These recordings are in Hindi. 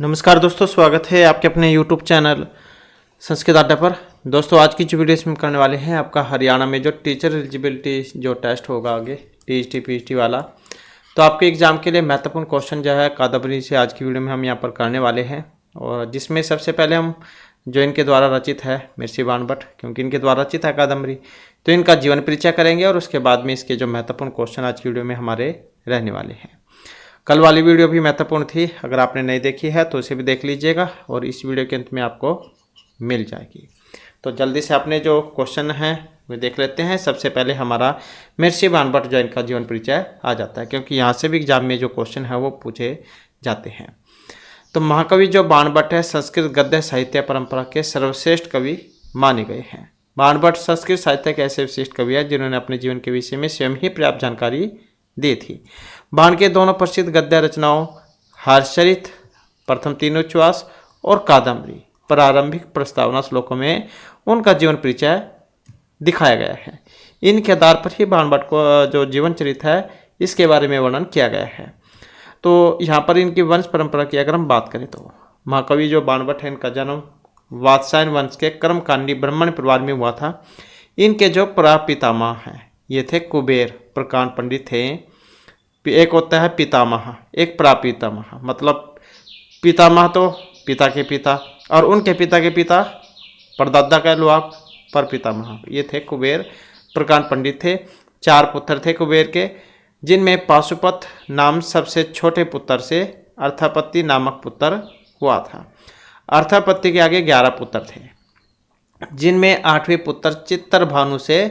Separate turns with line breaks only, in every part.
नमस्कार दोस्तों, स्वागत है आपके अपने यूट्यूब चैनल संस्कृत अड्डा पर। दोस्तों आज की जो वीडियो इसमें करने वाले हैं आपका हरियाणा में जो टीचर एलिजिबिलिटी जो टेस्ट होगा आगे टीएचटी पीएचटी वाला, तो आपके एग्ज़ाम के लिए महत्वपूर्ण क्वेश्चन जो है कादम्बरी से आज की वीडियो में हम यहाँ पर करने वाले हैं। और जिसमें सबसे पहले हम जो इनके द्वारा रचित है मिर्ची बाणभट्ट, क्योंकि इनके द्वारा रचित है कादम्बरी, तो इनका जीवन परिचय करेंगे और उसके बाद में इसके जो महत्वपूर्ण क्वेश्चन आज की वीडियो में हमारे रहने वाले हैं। कल वाली वीडियो भी महत्वपूर्ण थी, अगर आपने नहीं देखी है तो उसे भी देख लीजिएगा और इस वीडियो के अंत में आपको मिल जाएगी। तो जल्दी से अपने जो क्वेश्चन हैं वे देख लेते हैं। सबसे पहले हमारा मिर्ची बाणभट्ट जो इनका जीवन परिचय आ जाता है, क्योंकि यहाँ से भी एग्जाम में जो क्वेश्चन है वो पूछे जाते हैं। तो महाकवि जो बाणभट्ट है संस्कृत गद्य साहित्य परंपरा के सर्वश्रेष्ठ कवि माने गए हैं। बाणभट्ट संस्कृत साहित्य के ऐसे विशिष्ट कवि हैं जिन्होंने अपने जीवन के विषय में स्वयं ही पर्याप्त जानकारी दी थी। बाण के दोनों प्रसिद्ध गद्य रचनाओं हर्षचरित, प्रथम तीन उच्छ्वास और कादम्बरी प्रारंभिक प्रस्तावना श्लोकों में उनका जीवन परिचय दिखाया गया है। इनके आधार पर ही बाणभट्ट को जो जीवन चरित्र है इसके बारे में वर्णन किया गया है। तो यहाँ पर इनकी वंश परंपरा की अगर हम बात करें तो महाकवि जो बाणभट्ट है इनका जन्म वात्स्यायन वंश के कर्मकांडी ब्राह्मण परिवार में हुआ था। इनके जो प्रापितामह हैं ये थे कुबेर प्रकांड पंडित थे। एक होता है पितामह, एक प्रापितामह, मतलब पितामह तो पिता के पिता और उनके पिता के पिता परदादा कह लो आप, पर पितामह ये थे कुबेर प्रकांड पंडित थे। 4 पुत्र थे कुबेर के, जिनमें पाशुपत नाम सबसे छोटे पुत्र से अर्थापत्ति नामक पुत्र हुआ था। अर्थापत्ति के आगे 11 पुत्र थे, जिनमें 8वें पुत्र चित्तरभानु से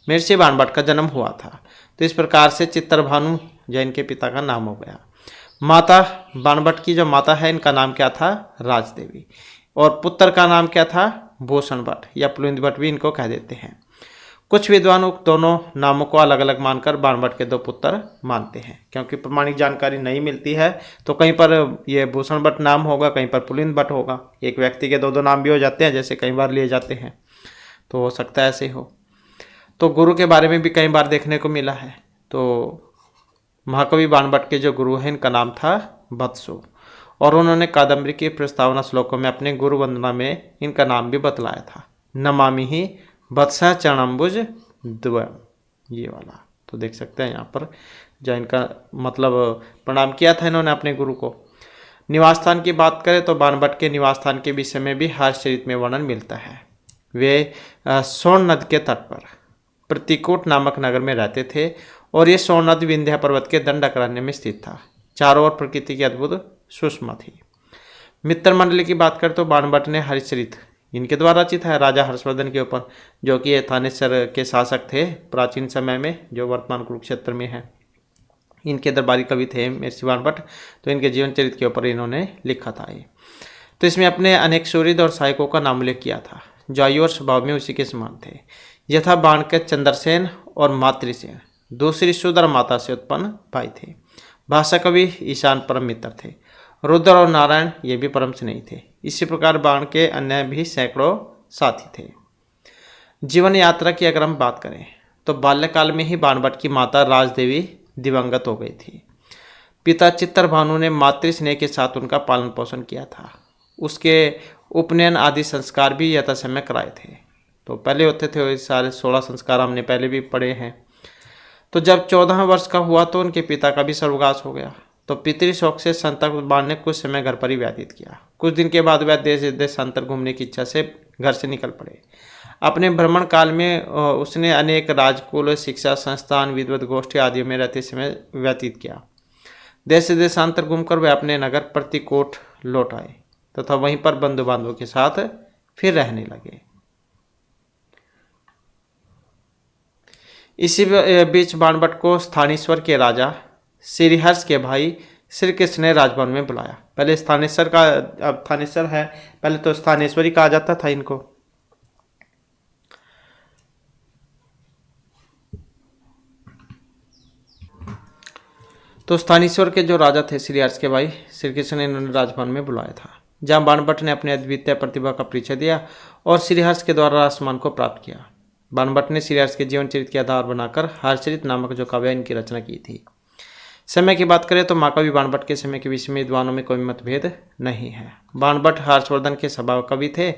मिर्ची बाणभट्ट का जन्म हुआ था। तो इस प्रकार से चित्तरभानु जो इनके पिता का नाम हो गया। माता बाणभट्ट की जो माता है इनका नाम क्या था? राजदेवी। और पुत्र का नाम क्या था? भूषण भट्ट या पुलिंद भट्ट भी इनको कह देते हैं। कुछ विद्वान उक्त दोनों नामों को अलग अलग मानकर बाणभट्ट के 2 पुत्र मानते हैं, क्योंकि प्रमाणिक जानकारी नहीं मिलती है। तो कहीं पर ये भूषण भट्ट नाम होगा, कहीं पर पुलिंद भट्ट होगा। एक व्यक्ति के 2 नाम भी हो जाते हैं, जैसे कई बार लिए जाते हैं, तो हो सकता है ऐसे हो। तो गुरु के बारे में भी कई बार देखने को मिला है। तो महाकवि बाणभट्ट के जो गुरु हैं इनका नाम था वत्सु, और उन्होंने कादम्बरी की प्रस्तावना श्लोकों में अपने गुरु वंदना में इनका नाम भी बतलाया था, नमामि ही वत्स चरणम्बुज द्वयम्, ये वाला। तो देख सकते हैं यहाँ पर जो इनका मतलब प्रणाम किया था इन्होंने अपने गुरु को। निवास स्थान की बात करें तो बाणभट्ट के निवास स्थान के विषय में भी हर्षचरित में वर्णन मिलता है। वे सोन नद के तट पर प्रतिकूट नामक नगर में रहते थे, और ये सोन नदी विंध्या पर्वत के दंडकारण्य में स्थित था। चारों ओर प्रकृति की अद्भुत सुषमा थी। मित्र मंडली की बात करें तो बाणभट्ट ने हरिचरित इनके द्वारा रचित है राजा हर्षवर्धन के ऊपर, जो कि थानेश्वर के शासक थे प्राचीन समय में, जो वर्तमान कुरुक्षेत्र में है। इनके दरबारी कवि थे मिर्ची बाणभट्ट, तो इनके जीवन चरित्र के ऊपर इन्होंने लिखा था ये। तो इसमें अपने अनेक सूर्य और सहायकों का नाम उल्लेख किया था, जो आयु और स्वभाव में उसी के समान थे। यथा बाण के चंद्रसेन और मातृसेन दूसरी सुदर माता से उत्पन्न भाई थे। भाषा कवि ईशान परम मित्र थे। रुद्र और नारायण ये भी परम स्नेही थे। इसी प्रकार बाण के अन्य भी सैकड़ों साथी थे। जीवन यात्रा की अगर हम बात करें तो बाल्यकाल में ही बाणभट्ट की माता राजदेवी दिवंगत हो गई थी। पिता चित्तरभानु ने मातृ स्नेह के साथ उनका पालन पोषण किया था। उसके उपनयन आदि संस्कार भी यथा समय कराए थे। तो पहले होते थे सारे 16 संस्कार, हमने पहले भी पढ़े हैं। तो जब 14 वर्ष का हुआ तो उनके पिता का भी स्वर्गवास हो गया। तो पितृशोक से संतक बाण ने कुछ समय घर पर ही व्यतीत किया। कुछ दिन के बाद वह देश देशांतर घूमने की इच्छा से घर से निकल पड़े। अपने भ्रमण काल में उसने अनेक राजकुल, शिक्षा संस्थान, विद्वत गोष्ठी आदि में रहते समय व्यतीत किया। देश देशांतर घूमकर वह अपने नगर प्रतिकोट लौट आए तथा वहीं पर बंधु बांधवों के साथ फिर रहने लगे। इसी बीच बाणभट्ट को स्थानेश्वर के राजा श्रीहर्ष के भाई श्री कृष्ण ने राजभवन में बुलाया। पहले स्थानेश्वर का, अब थानेश्वर है, पहले तो स्थानेश्वरी कहा जाता था इनको। तो स्थानेश्वर के जो राजा थे श्रीहर्ष के भाई श्री कृष्ण ने इन्होंने राजभवन में बुलाया था, जहां बाणभट्ट ने अपने अद्वितीय प्रतिभा का परिचय दिया और श्रीहर्ष के द्वारा राजसम्मान को प्राप्त किया। बाणभट्ट ने श्रीहर्ष के जीवन चरित्र के आधार बनाकर हर्षचरित नामक जो काव्य इनकी रचना की थी। समय की बात करें तो महाकवि बाणभट्ट के समय के विषय में विद्वानों में कोई मतभेद नहीं है। बाणभट्ट हर्षवर्धन के सभा कवि थे,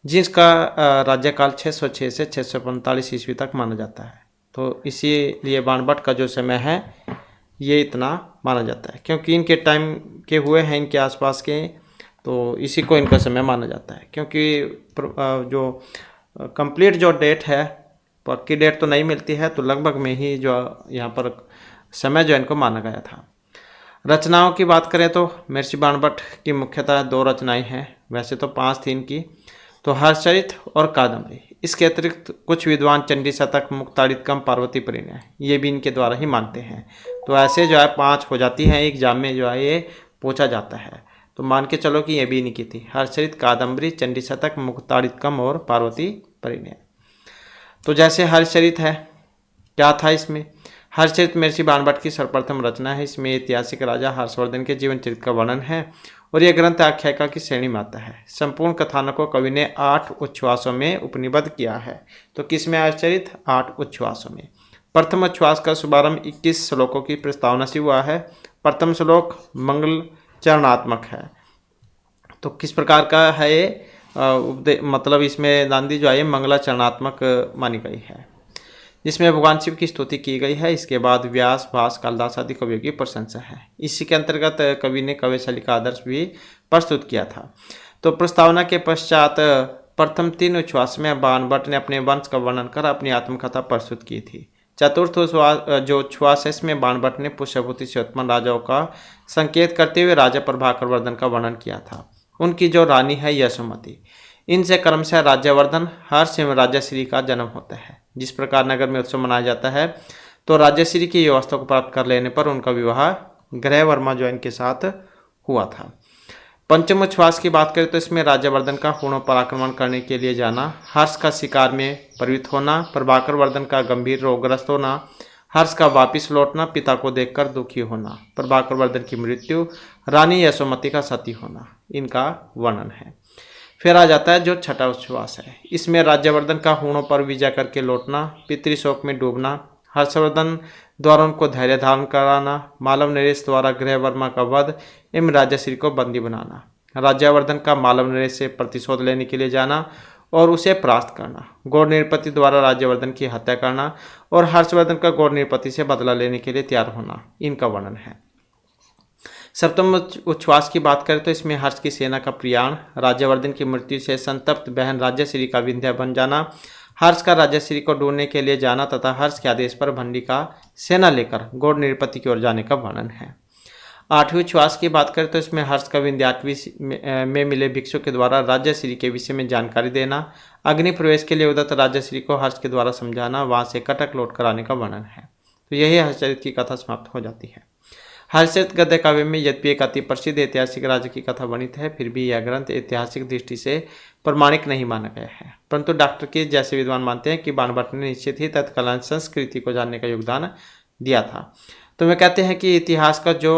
जिसका राज्यकाल 606 से 645 ईस्वी तक माना जाता है। तो इसीलिए बाणभट्ट का जो समय है ये इतना माना जाता है, क्योंकि इनके टाइम के हुए हैं, इनके आसपास के, तो इसी को इनका समय माना जाता है। क्योंकि जो कंप्लीट जो डेट है, पक्की डेट तो नहीं मिलती है, तो लगभग में ही जो यहाँ पर समय जो इनको माना गया था। रचनाओं की बात करें तो महर्षि बाणभट्ट की मुख्यतः 2 रचनाएं हैं, वैसे तो 5 थी इनकी, तो हर्षचरित और कादम्बरी। इसके अतिरिक्त कुछ विद्वान चंडी शतक, मुक्ताड़ितकम, पार्वती परिणय ये भी इनके द्वारा ही मानते हैं। तो ऐसे जो है 5 हो जाती हैं, एग्जाम में जो है ये पूछा जाता है। तो मान के चलो कि ये भी इन्हीं की थी, हर्षचरित, कादम्बरी, चंडी शतक, मुक्ताड़ितकम और पार्वती परिणय। तो जैसे हर्षचरित है, क्या था इसमें? हर्षचरित महर्षि बाणभट्ट की सर्वप्रथम रचना है। इसमें ऐतिहासिक राजा हर्षवर्धन के जीवन चरित्र का वर्णन है और यह ग्रंथ आख्यायिका की श्रेणी में आता है। संपूर्ण कथानक को कवि ने 8 उच्छ्वासों में उपनिबद्ध किया है। तो किसमें हर्षचरित? 8 उच्छ्वासों में। प्रथम उच्छ्वास का शुभारंभ 21 श्लोकों की प्रस्तावना से हुआ है। प्रथम श्लोक मंगल चरणात्मक है। तो किस प्रकार का है ये? मतलब इसमें नांदी जो है मंगलाचरणात्मक मानी गई है, जिसमें भगवान शिव की स्तुति की गई है। इसके बाद व्यास, भास, कालिदास आदि कवियों की प्रशंसा है। इसी के अंतर्गत कवि ने काव्यशैली का आदर्श भी प्रस्तुत किया था। तो प्रस्तावना के पश्चात प्रथम 3 उच्छ्वास में बाणभट्ट ने अपने वंश का वर्णन कर अपनी आत्मकथा प्रस्तुत की थी। चतुर्थ जो उच्छ्वास है, इसमें बाणभट्ट ने पुष्यभूति से उत्पन्न राजाओं का संकेत करते हुए राजा प्रभाकर वर्धन का वर्णन किया था। उनकी जो रानी है यशोमती, इनसे क्रमशः राज्यवर्धन, हर्ष एवं राजश्री का जन्म होता है। जिस प्रकार नगर में उत्सव मनाया जाता है, तो राजश्री की व्यवस्था को प्राप्त कर लेने पर उनका विवाह ग्रहवर्मा जो इनके साथ हुआ था। पंचम उच्छ्वास की बात करें तो इसमें राज्यवर्धन का हुणों पर आक्रमण करने के लिए जाना, हर्ष का शिकार में प्रवृत्त होना, प्रभाकर वर्धन का गंभीर रोगग्रस्त होना, हर्ष का वापिस लौटना, पिता को देखकर दुखी होना, प्रभाकर वर्धन की मृत्यु, रानी यशोमती का सती होना, इनका वर्णन है। फिर आ जाता है जो छठा उच्छ्वास है। इसमें राज्यवर्धन का हुणों पर विजय करके लौटना, पितृशोक में डूबना, हर्षवर्धन द्वारा उनको धैर्य धारण कराना, मालव नरेश द्वारा ग्रहवर्मा का वध एवं राजश्री को बंदी बनाना, राज्यवर्धन का मालव नरेश से प्रतिशोध लेने के लिए जाना और उसे परास्त करना, गौड़ नृपति द्वारा राज्यवर्धन की हत्या करना और हर्षवर्धन का गौड़ नृपति से बदला लेने के लिए तैयार होना, इनका वर्णन है। सप्तम उच्छ्वास की बात करें तो इसमें हर्ष की सेना का प्रयाण, राज्यवर्धन की मृत्यु से संतप्त बहन राजश्री का विंध्या बन जाना, हर्ष का राजश्री को ढूंढने के लिए जाना तथा हर्ष के आदेश पर भंडी का सेना लेकर गौड़ नृपति की ओर जाने का वर्णन है। आठवीं उच्छ्वास की बात करें तो इसमें हर्ष का विंध्याटवी में मिले भिक्षु के द्वारा राजश्री के विषय में जानकारी देना, अग्नि प्रवेश के लिए उदत्त राजश्री को हर्ष के द्वारा समझाना, वहां से कटक लौट कर आने का वर्णन है। तो यही हर्षचरित की कथा समाप्त हो जाती है। हर्षचरित गद्य काव्य में यद्यपि एक अति प्रसिद्ध ऐतिहासिक राजा की कथा वर्णित है, फिर भी यह ग्रंथ ऐतिहासिक दृष्टि से प्रमाणिक नहीं माना गया है। परंतु डॉक्टर के जैसे विद्वान मानते हैं कि बाणभट्ट ने निश्चित ही तत्कालीन संस्कृति को जानने का योगदान दिया था। तो वे कहते हैं कि इतिहास का जो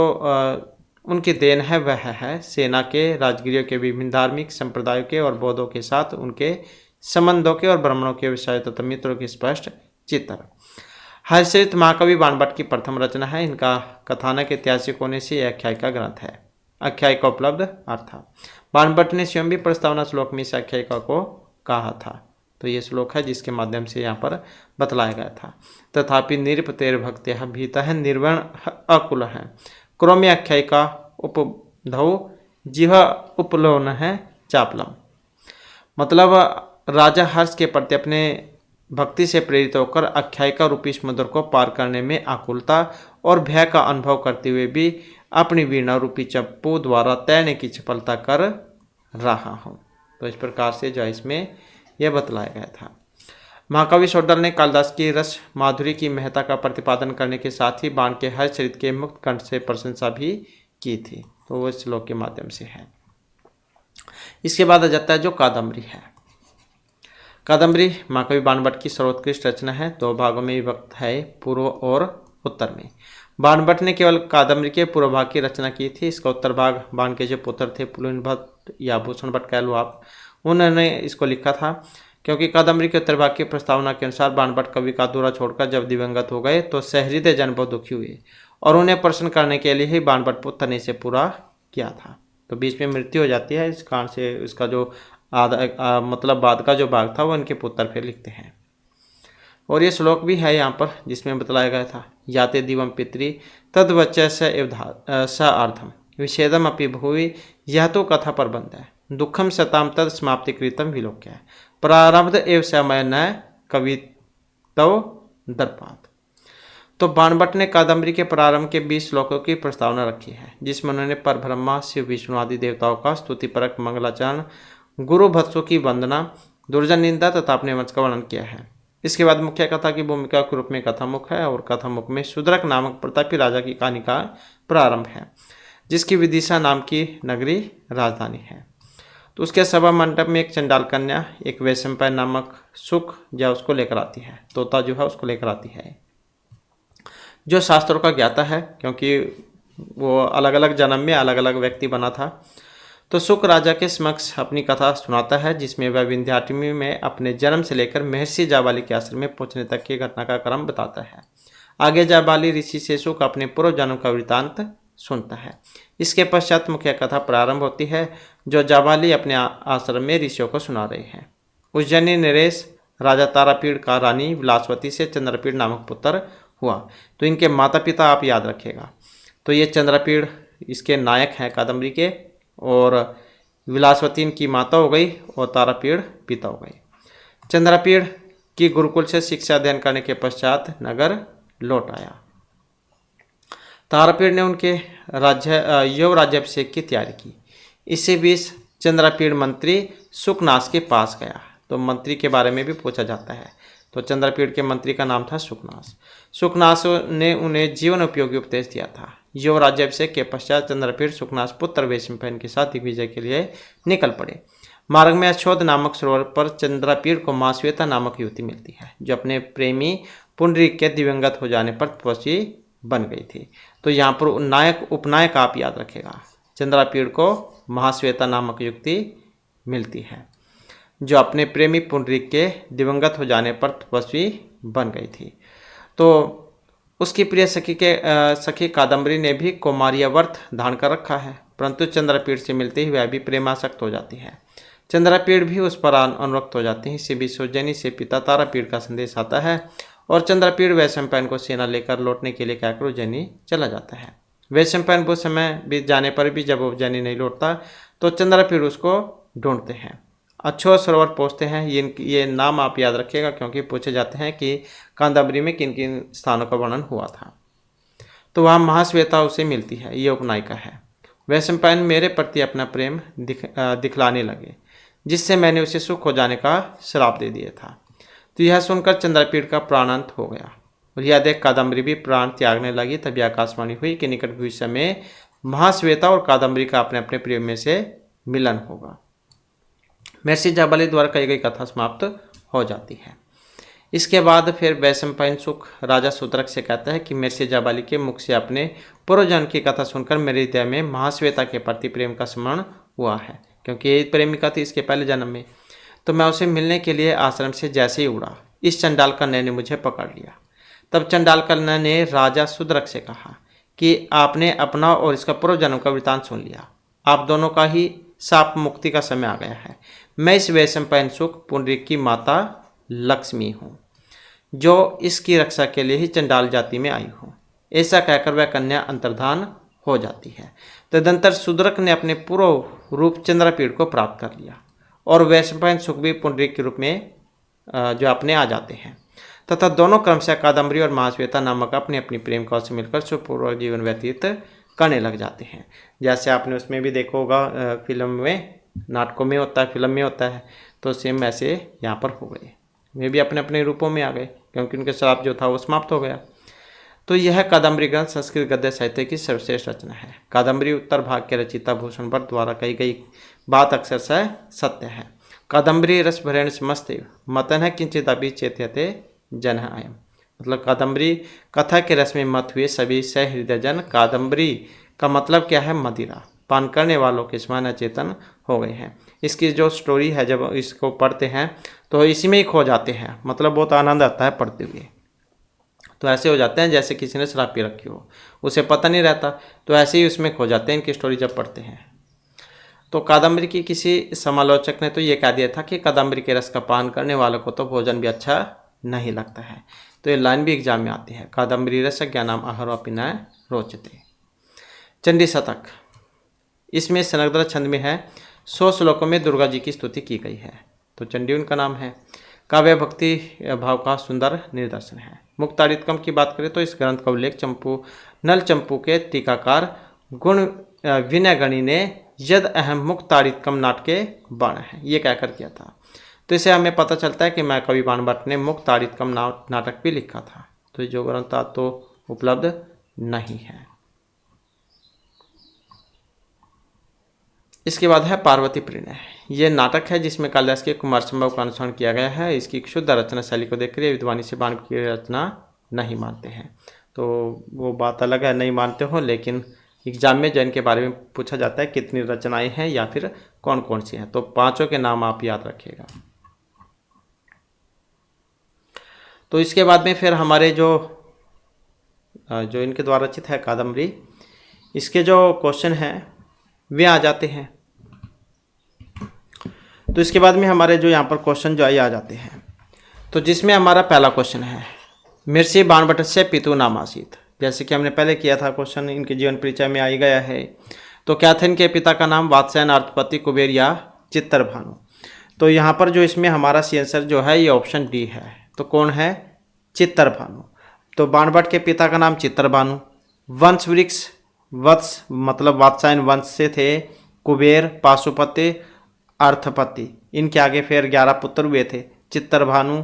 उनकी देन है वह है सेना के, राजगिरियों के, विभिन्न धार्मिक संप्रदायों के और बौद्धों के साथ उनके संबंधों के और ब्राह्मणों के विषय तथा मित्रों के स्पष्ट चित्र। हर्षचरित महाकवि बाणभट्ट की प्रथम रचना है। इनका कथानक ऐतिहासिक होने से यह आख्यायिका ग्रंथ है। आख्यायिका उपलब्ध अर्थ। बाणभट्ट ने स्वयं भी प्रस्तावना श्लोक में इस आख्यायिका को कहा था। तो ये श्लोक है जिसके माध्यम से यहाँ पर बतलाया गया था। तथापि निरपतेर भक्त्या भीतः निर्वण अकुल है, क्रोम्य आख्यायिका उपधौ जिह उपलोन है चापलम। मतलब राजा हर्ष के प्रति अपने भक्ति से प्रेरित होकर आख्यायिका रूपी समुद्र को पार करने में आकुलता और भय का अनुभव करते हुए भी अपनी वीणा रूपी चप्पू द्वारा तैरने की सफलता कर रहा हूँ। तो इस प्रकार से जो इसमें यह बतलाया गया था। महाकवि शोडल ने कालिदास की रस माधुरी की महत्ता का प्रतिपादन करने के साथ ही बाण के हर्षचरित के मुक्त कंठ से प्रशंसा भी की थी। तो वो श्लोक के माध्यम से है। इसके बाद आ जाता है जो कादम्बरी है। कादम्बरी महाकवि बाणभट्ट की सर्वोत्कृष्ट रचना है। 2 भागों में विभक्त है, पूर्व और उत्तर में। बाणभट्ट ने केवल कादम्बरी के पूर्व भाग की रचना की थी। इसका उत्तर भाग बाण के जो पुत्र थे पुलिन भट्ट या भूषण भट्ट कह लो आप, उन्होंने इसको लिखा था। क्योंकि कादम्बरी के उत्तर भाग की प्रस्तावना के अनुसार बाणभट्ट कवि का अधूरा छोड़कर जब दिवंगत हो गए तो सहृदय जन बहुत दुखी हुए और उन्हें प्रसन्न करने के लिए ही बाणभट्ट पुत्र ने इसे पूरा किया था। तो बीच में मृत्यु हो जाती है, इस कारण से इसका जो मतलब बाद का जो भाग था वो इनके पुत्र फिर लिखते हैं। और ये श्लोक भी है यहाँ पर जिसमें बताया गया था, याते दिवम पितरी तद्वच स अर्थम विषेदम अपि भूवि, यह तो कथा प्रबंध है, दुखम सताम तद समाप्ति कृतम विलोक्य है, प्रारब्ध एव समय न कवितव दर्पात। तो बाणभट्ट ने कादम्बरी के प्रारंभ के 20 श्लोकों की प्रस्तावना रखी है, जिसमें उन्होंने परब्रह्मा, शिव, विष्णु आदि देवताओं का स्तुतिपरक मंगलाचरण, गुरु भत्सों की वंदना, दुर्जन निंदा तथा अपने वंश का वर्णन किया है। इसके बाद मुख्य कथा की भूमिका के रूप में कथामुख है, और कथामुख में शूद्रक नामक प्रतापी राजा की कहानी का प्रारंभ है, जिसकी विदिशा नाम की नगरी राजधानी है। तो उसके सभा मंडप में एक चंडाल कन्या एक वैशंपायन नामक सुख या उसको लेकर आती है, तोता जो है उसको लेकर आती है, जो शास्त्रों का ज्ञाता है, क्योंकि वो अलग अलग जन्म में अलग अलग व्यक्ति बना था। तो सुक राजा के समक्ष अपनी कथा सुनाता है, जिसमें वह विंध्याटवी में अपने जन्म से लेकर महर्षि जाबाली के आश्रम में पहुंचने तक की घटना का क्रम बताता है। आगे जाबाली ऋषि से सुक अपने पूर्व जन्म का वृतांत सुनता है। इसके पश्चात मुख्य कथा प्रारंभ होती है, जो जाबाली अपने आश्रम में ऋषियों को सुना रहे हैं। उज्जैनी नरेश राजा तारापीड़ का रानी विलासवती से चंद्रपीड़ नामक पुत्र हुआ। तो इनके माता पिता आप याद रखेगा। तो ये चंद्रपीड़ इसके नायक हैं कादम्बरी के, और विलासवती इनकी माता हो गई और तारापीड़ पिता हो गई। चंद्रपीड़ की गुरुकुल से शिक्षा अध्ययन करने के पश्चात नगर लौट आया। तारापीड़ ने उनके युवराज्याभिषेक की तैयारी की। इसी बीच चंद्रपीड़ मंत्री सुकनास के पास गया। तो मंत्री के बारे में भी पूछा जाता है। तो चंद्रपीड़ के मंत्री का नाम था सुकनास। सुकनास ने उन्हें जीवन उपयोगी उपदेश दिया था। युवराज्याभिषेक के पश्चात चंद्रपीड़ सुकनास पुत्र वैशंपायन के साथ दिग्विजय के लिए निकल पड़े। मार्ग में अछोद नामक सरोवर पर चंद्रपीड़ को माँ श्वेता नामक युवती मिलती है, जो अपने प्रेमी पुंडरीक के दिवंगत हो जाने पर तपस्वी बन गई थी। तो यहाँ पर नायक उपनायक आप याद रखेगा। चंद्रपीड़ को महाश्वेता नामक युवती मिलती है, जो अपने प्रेमी पुंडरीक के दिवंगत हो जाने पर तपस्वी बन गई थी। तो उसकी प्रिय सखी कादम्बरी ने भी कौमार्य व्रत धारण कर रखा है, परंतु चंद्रपीड़ से मिलते ही वह भी प्रेमासक्त हो जाती है। चंद्रपीड़ भी उस पर अनुरक्त हो जाती है। इसी बीच उज्जैनी से पिता तारापीड़ का संदेश आता है, और चंद्रपीड़ वैशंपायन को सेना लेकर लौटने के लिए कहकर उज्जैनी चला जाता है। वैशंपायन बहुत समय बीत जाने पर भी जब उज्जैनी नहीं लौटता, तो चंद्रपीड़ उसको ढूंढते हैं। अछोद सरोवर पहुँचते हैं। ये नाम आप याद रखिएगा, क्योंकि पूछे जाते हैं कि कादम्बरी में किन किन स्थानों का वर्णन हुआ था। तो वहाँ महाश्वेता उसे मिलती है, ये उपनायिका है। वैशंपायन मेरे प्रति अपना प्रेम दिखलाने लगे, जिससे मैंने उसे सुख हो जाने का श्राप दे दिया था। तो यह सुनकर चंद्रपीड़ का प्राणांत हो गया, और यह देख कादम्बरी भी प्राण त्यागने लगी। तभी आकाशवाणी हुई कि निकट भविष्य में महाश्वेता और कादम्बरी का अपने अपने प्रेम में से मिलन होगा। महर्षि जाबाली द्वारा कही गई कथा समाप्त हो जाती है। इसके बाद फिर वैशंपायन सुख राजा शूद्रक से कहता है कि महर्षि जाबाली के मुख से अपने पूर्वजन्म की कथा सुनकर मेरे हृदय में महाश्वेता के प्रति प्रेम का स्मरण हुआ है, क्योंकि ये प्रेमिका थी इसके पहले जन्म में। तो मैं उसे मिलने के लिए आश्रम से जैसे ही उड़ा, इस चंडाल कन्या ने मुझे पकड़ लिया। तब चंडाल कन्या ने राजा शूद्रक से कहा कि आपने अपना और इसका पूर्व जन्म का वृतांत सुन लिया। आप दोनों का ही शाप मुक्ति का समय आ गया है। मैं इस वैशंपायन सुख पुंडरीक की माता लक्ष्मी हूँ, जो इसकी रक्षा के लिए ही चंडाल जाति में आई हूँ। ऐसा कहकर वह कन्या अंतर्धान हो जाती है। तदंतर शूद्रक ने अपने पूर्व रूप चंद्रपीड़ को प्राप्त कर लिया, और वैशंपायन सुख भी पुंडरीक के रूप में जो अपने आ जाते हैं, तथा दोनों क्रमशः कादम्बरी और महाश्वेता नामक अपनी अपनी प्रेम कौल से मिलकर सुखपूर्वक जीवन व्यतीत करने लग जाते हैं। जैसे आपने उसमें भी देखा होगा, फिल्म में, नाटकों में होता है, फिल्म में होता है, तो सेम ऐसे यहाँ पर हो गए। वे भी अपने अपने रूपों में आ गए, क्योंकि उनके श्राप जो था वो समाप्त हो गया। तो यह कादम्बरी ग्रंथ संस्कृत गद्य साहित्य की सर्वश्रेष्ठ रचना है। कादम्बरी उत्तर भाग के रचिता भूषण भट्ट द्वारा कही गई बात अक्षरशः सत्य है। कादम्बरी रस भरेण समस्ते मतन है किंचित अभी चेत्यते जन अयम। मतलब कादम्बरी कथा के रस में मत हुए सभी सहृदय जन। कादम्बरी का मतलब क्या है? मदिरा पान करने वालों के समान अचेतन हो गए हैं। इसकी जो स्टोरी है, जब इसको पढ़ते हैं तो इसी में ही खो जाते हैं, मतलब बहुत आनंद आता है पढ़ते हुए। तो ऐसे हो जाते हैं जैसे किसी ने शराब पी रखी हो, उसे पता नहीं रहता, तो ऐसे ही उसमें खो जाते हैं इनकी स्टोरी जब पढ़ते हैं। तो कादम्बरी की किसी समालोचक ने तो ये कह दिया था कि कादम्बरी के रस का पान करने वालों को तो भोजन भी अच्छा नहीं लगता है। तो ये लाइन भी एग्जाम में आती है, कादम्बरी रस ज्ञानाम आहारो पिनाय रोचते। चंडी शतक, इसमें सनग्धर छंद में है, 100 श्लोकों में दुर्गा जी की स्तुति की गई है, तो चंडी उनका नाम है। काव्य भक्ति भाव का सुंदर निदर्शन है। मुक्तारितकम की बात करें तो इस ग्रंथ का उल्लेख नल चंपू के टीकाकार गुण विनयगणी ने यद अहम मुक्तारितकम नाटके बाण है ये कहकर किया था। तो इसे हमें पता चलता है कि मैं कवि बाणभट्ट ने मुक्तारितकम नाटक भी लिखा था। तो जो ग्रंथ तो उपलब्ध नहीं है। इसके बाद है पार्वती परिणय। ये नाटक है जिसमें कालिदास के कुमार संभव का अनुसरण किया गया है। इसकी शुद्ध रचना शैली को देखकर विद्वानी से बाण की रचना नहीं मानते हैं। तो वो बात अलग है, नहीं मानते हो, लेकिन एग्जाम में जैन के बारे में पूछा जाता है कितनी रचनाएं हैं या फिर कौन कौन सी हैं, तो 5 के नाम आप याद रखिएगा। तो इसके बाद में फिर हमारे जो इनके द्वारा रचित है कादम्बरी, इसके जो क्वेश्चन हैं वे आ जाते हैं। तो इसके बाद में हमारे जो यहाँ पर क्वेश्चन जो आ जाते हैं, तो जिसमें हमारा पहला क्वेश्चन है मिर्सी बाणभट्टस्य पितु नाम आसीत। जैसे कि हमने पहले किया था क्वेश्चन, इनके जीवन परिचय में आ ही गया है। तो क्या था इनके पिता का नाम? वात्स्यायन, अर्थपति, कुबेर या चित्तरभानु। तो यहाँ पर जो इसमें हमारा सी आंसर जो है ये ऑप्शन डी है। तो कौन है? चित्तरभानु। तो बाणभट्ट के पिता का नाम चित्तरभानु। वंश वृक्ष, वत्स मतलब वात्स्यायन वंश से थे। कुबेर, पाशुपति, अर्थपति, इनके आगे फिर 11 पुत्र हुए थे। चित्तरभानु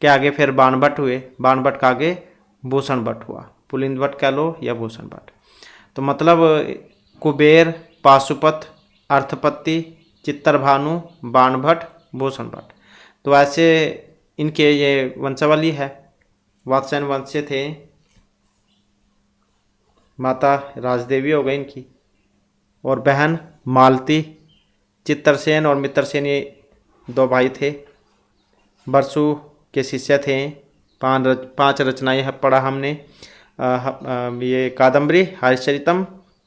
के आगे फिर बाणभट्ट हुए, बाणभट्ट के आगे भूषण भट्ट हुआ। पुलिंद भट्ट कह लो या भूषण भट्ट। तो मतलब कुबेर, पाशुपत, अर्थपति, चित्तरभानु, बाणभट्ट, भूषण भट्ट। तो ऐसे इनके ये वंशावली है। वात्स्यायन वंश से थे। माता राजदेवी हो गई इनकी, और बहन मालती। चित्रसेन और मित्रसेन ये 2 भाई थे। बरसु के शिष्य थे। 5 रचनाएं पढ़ा हमने। ये कादम्बरी, हरिश्चरितम,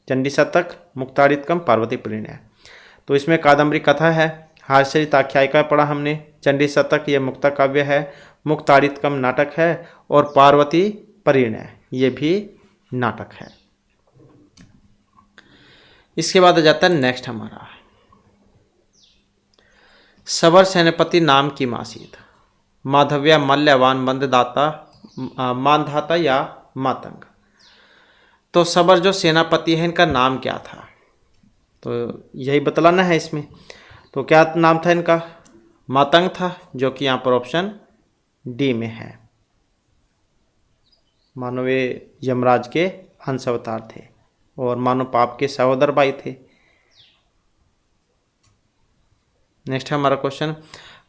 चंडी शतक, मुक्तारितकम, पार्वती परिणय। तो इसमें कादम्बरी कथा है, हरिश्चरित आख्यायिका पढ़ा हमने, चंडी शतक ये मुक्ता काव्य है, मुक्तारितकम नाटक है, और पार्वती परिणय ये भी नाटक है। इसके बाद आ जाता है नेक्स्ट हमारा, सबर सेनापति नाम की मासीत। माधव्य, मल्यवान, मंददाता, मानधाता या मातंग। तो सबर जो सेनापति है इनका नाम क्या था? तो यही बतलाना है इसमें। तो क्या नाम था इनका? मातंग था, जो कि यहाँ पर ऑप्शन डी में है। मानो वे यमराज के अंश अवतार थे और मानो पाप के सहोदर भाई थे। नेक्स्ट है हमारा क्वेश्चन,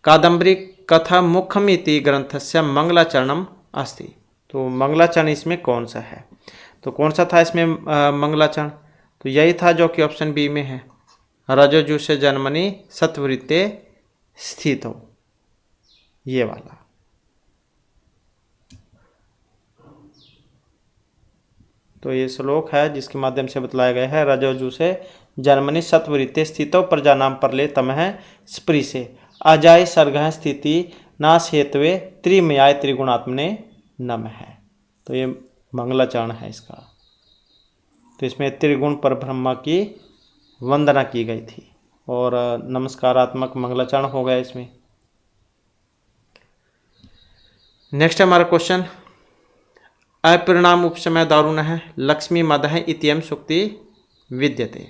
कादम्बरी कथा मुखमिति ग्रंथस्य मंगलाचरणम अस्ति। तो मंगलाचरण इसमें कौन सा है? तो कौन सा था इसमें मंगलाचरण? तो यही था जो कि ऑप्शन बी में है, रजोजु से जन्मनि सत्वृत्ते स्थितो, ये वाला। तो ये श्लोक है जिसके माध्यम से बतलाया गया है, रजोजु से जन्मनि सत्वृत्ते स्थितो प्रजानाम परले तमह स्पृशे अजाय सर्गः स्थिति नाश हेतवे त्रिमयाय त्रिगुणात्मने नम है। तो ये मंगलाचरण है इसका। तो इसमें त्रिगुण पर ब्रह्मा की वंदना की गई थी और नमस्कारात्मक मंगलाचरण हो गया इसमें। नेक्स्ट हमारा क्वेश्चन, अपरिणाम उपशमय दारुण है लक्ष्मी मद है इत्यम सुक्ति विद्यते।